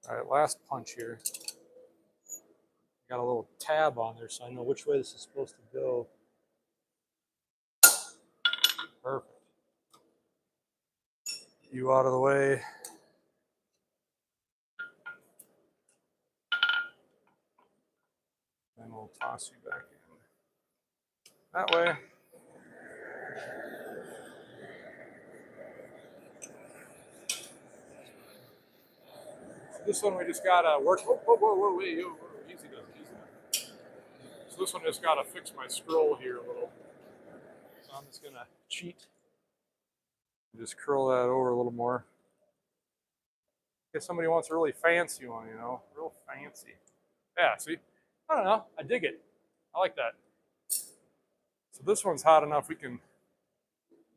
All right, last punch here. Got a little tab on there so I know which way this is supposed to go. Perfect. You out of the way. Then we'll toss you back in. That way. This one we just gotta work. Whoa, wait, easy does, easy. So this one just gotta fix my scroll here a little. So I'm just gonna cheat. Just curl that over a little more. If somebody wants a really fancy one, you know, real fancy. Yeah, see? I don't know. I dig it. I like that. So this one's hot enough. We can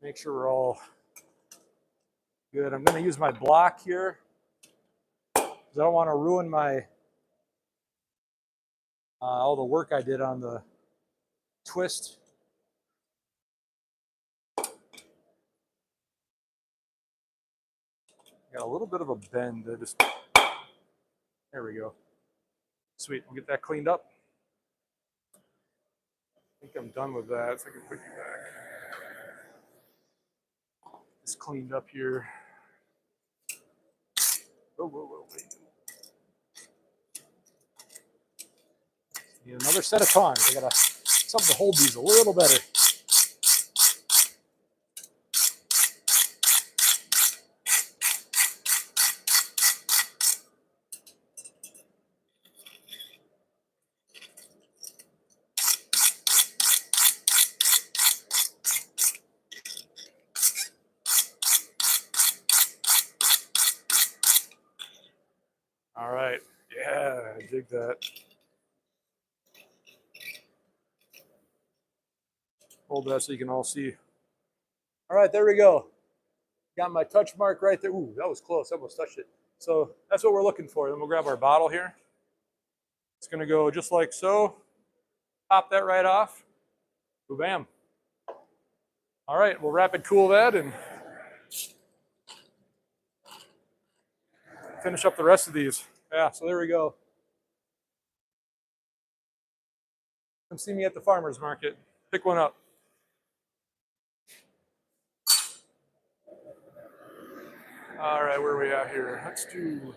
make sure we're all good. I'm going to use my block here because I don't want to ruin my all the work I did on the twist. Got a little bit of a bend. There we go. Sweet. We'll get that cleaned up. I think I'm done with that, so I can put you back. It's cleaned up here. Whoa, wait. Need another set of tongs. I got something to hold these a little better. All right. Yeah, I dig that. Hold that so you can all see. All right, there we go. Got my touch mark right there. Ooh, that was close. I almost touched it. So that's what we're looking for. Then we'll grab our bottle here. It's going to go just like so. Pop that right off. Boom, bam. All right, we'll rapid cool that and finish up the rest of these. Yeah, so there we go. Come see me at the farmer's market. Pick one up. All right, where are we at here? Let's do...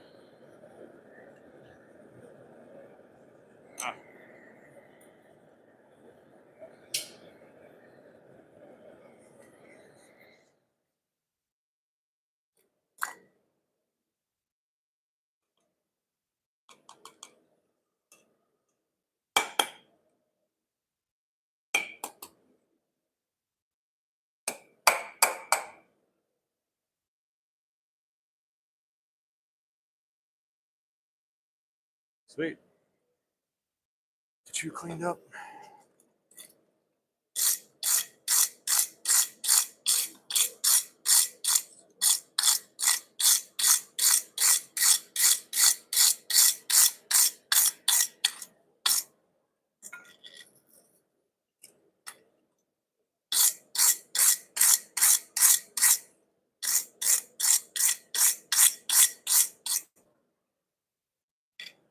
Sweet. Get you cleaned up.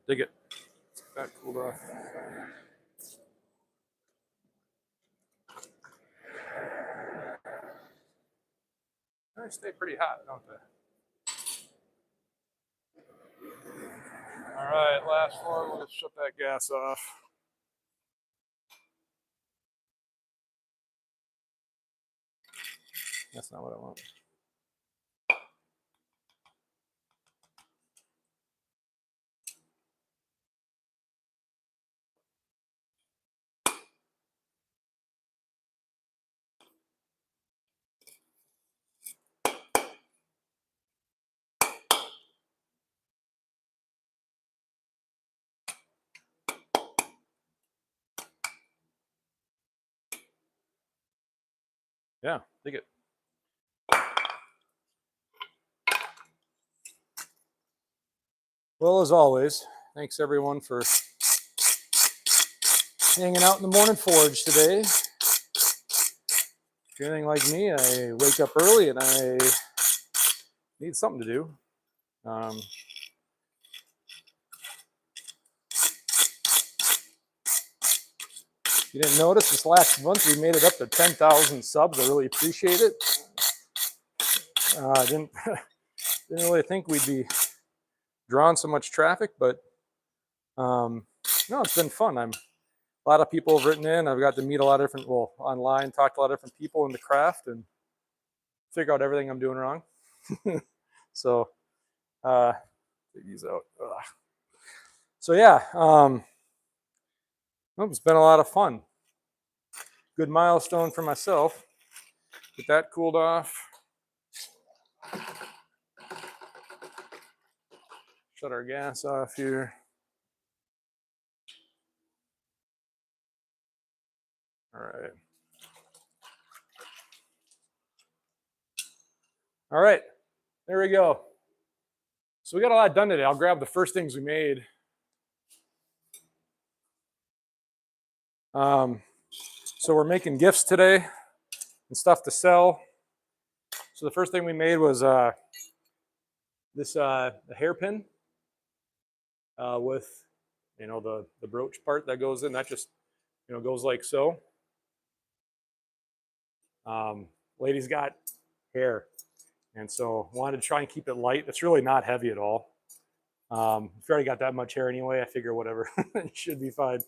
Dig it. That cooled off. They stay pretty hot, don't they? All right, last one. Let's shut that gas off. That's not what I want. Yeah, dig it. Well, as always, thanks everyone for
hanging out in the morning forge today. If you're anything like me, I wake up early and I need something to do. If you didn't notice, this last month we made it up to 10,000 subs. I really appreciate it. Didn't really think we'd be drawing so much traffic, but no, it's been fun. A lot of people have written in. I've got to meet a lot of different, online, talk to a lot of different people in the craft and figure out everything I'm doing wrong. So, take these out. Ugh. So yeah, it's been a lot of fun. Good milestone for myself. Get that cooled off. Shut our gas off here. All right. All right, there we go. So we got a lot done today. I'll grab the first things we made. So we're making gifts today and stuff to sell. So the first thing we made was this the hairpin with the brooch part that goes in. That just goes like so. Lady's got hair, and so wanted to try and keep it light. It's really not heavy at all. If you already got that much hair anyway, I figure whatever, it should be fine.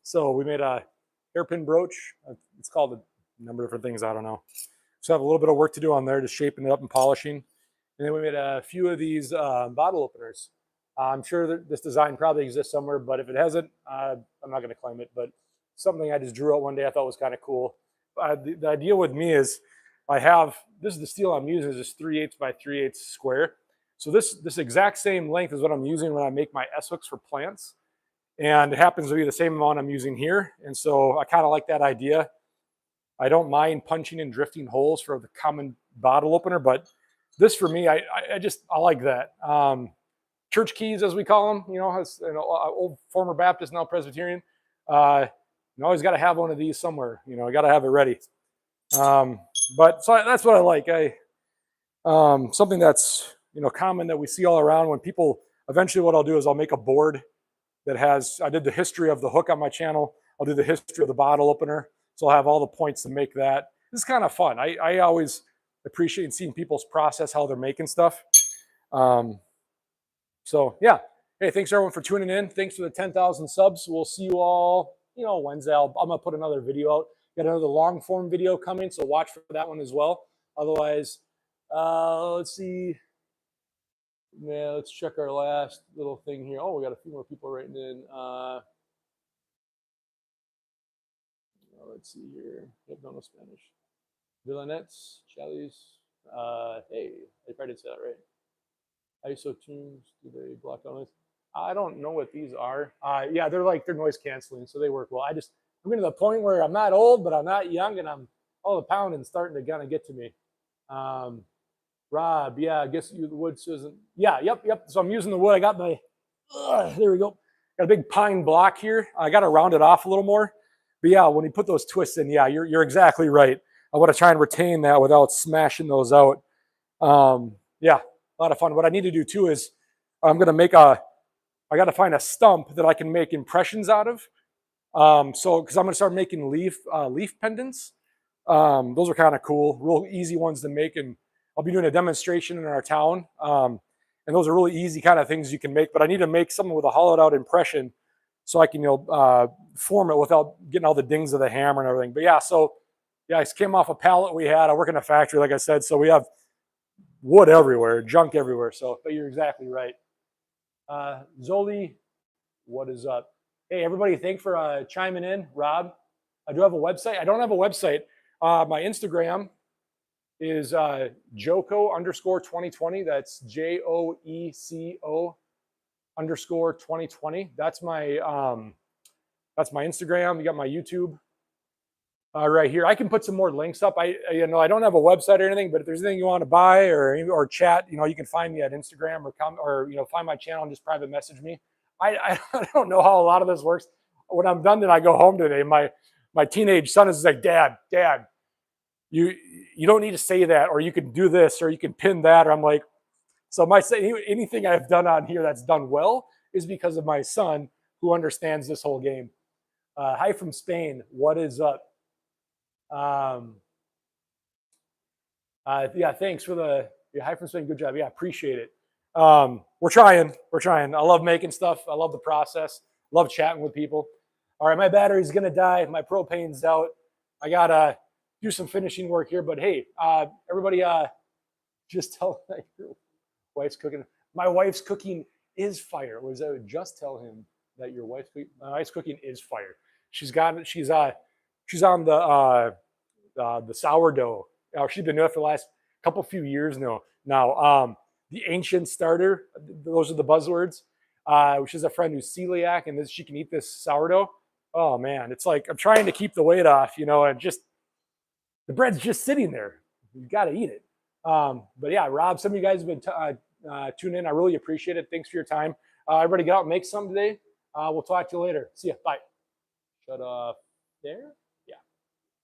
So we made a hairpin brooch. It's called a number of different things. I don't know. So I have a little bit of work to do on there, just shaping it up and polishing. And then we made a few of these bottle openers. I'm sure that this design probably exists somewhere, but if it hasn't, I'm not going to claim it. But something I just drew out one day I thought was kind of cool. The idea with me is this is the steel I'm using, is this 3/8 by 3/8 square. So this exact same length is what I'm using when I make my S-hooks for plants. And it happens to be the same amount I'm using here. And so I kind of like that idea. I don't mind punching and drifting holes for the common bottle opener, but this for me, I like that. Church keys, as we call them, old former Baptist, now Presbyterian. You always got to have one of these somewhere. I got to have it ready. But so that's what I like. Something that's common that we see all around when people. Eventually, what I'll do is I'll make a board that has. I did the history of the hook on my channel. I'll do the history of the bottle opener. So I'll have all the points to make that. This is kind of fun. I always appreciate seeing people's process, how they're making stuff. So yeah. Hey, thanks everyone for tuning in. Thanks for the 10,000 subs. We'll see you all, Wednesday. I'm going to put another video out. Got another long form video coming, so watch for that one as well. Otherwise, let's see. Yeah, let's check our last little thing here. Oh, we got a few more people writing in. Let's see here. Yep, no Spanish. Villanettes, Chalice. Hey, I probably did say that right. ISO tunes, do they block out noise? I don't know what these are. Yeah, they're noise canceling, so they work well. I'm getting to the point where I'm not old, but I'm not young, and all the pounding starting to kind of get to me. Rob, yeah, I guess the wood isn't. Yeah, yep. So I'm using the wood. I got my. There we go. Got a big pine block here. I got to round it off a little more. But yeah, when you put those twists in, yeah, you're exactly right. I want to try and retain that without smashing those out. Yeah, a lot of fun. What I need to do too is I'm going to I got to find a stump that I can make impressions out of. Because I'm going to start making leaf pendants. Those are kind of cool, real easy ones to make. And I'll be doing a demonstration in our town. And those are really easy kind of things you can make. But I need to make something with a hollowed out impression so I can form it without getting all the dings of the hammer and everything. But yeah, I came off a pallet we had. I work in a factory, like I said, so we have wood everywhere, junk everywhere. But you're exactly right. Zoli, what is up? Hey, everybody, thanks for chiming in. Rob, I do have a website. I don't have a website. My Instagram is Joeco_2020. That's JOECO _2020. That's my Instagram. You got my YouTube right here. I can put some more links up. I don't have a website or anything, but if there's anything you want to buy or chat, you can find me at Instagram or find my channel and just private message me. I don't know how a lot of this works. when I'm done, then I go home today. My teenage son is like, Dad, you don't need to say that, or you can do this, or you can pin that. Or I'm like, so anything I've done on here that's done well is because of my son who understands this whole game. Hi from Spain. What is up? Yeah, thanks for the hi from Spain. Good job. Yeah, appreciate it. We're trying. I love making stuff. I love the process. Love chatting with people. All right, my battery's gonna die. My propane's out. I gotta do some finishing work here. But hey, everybody, just tell that your wife's cooking. My wife's cooking is fire. Was that just tell him that your wife's cooking? My wife's cooking is fire. She's on the sourdough. She's been doing it for the last few years now. The ancient starter, those are the buzzwords. She has a friend who's celiac, and she can eat this sourdough. Oh man, it's like I'm trying to keep the weight off, and just the bread's just sitting there. You got to eat it. But yeah, Rob, some of you guys have been tuning in. I really appreciate it. Thanks for your time. Everybody, get out and make some today. We'll talk to you later. See ya. Bye. Shut up there.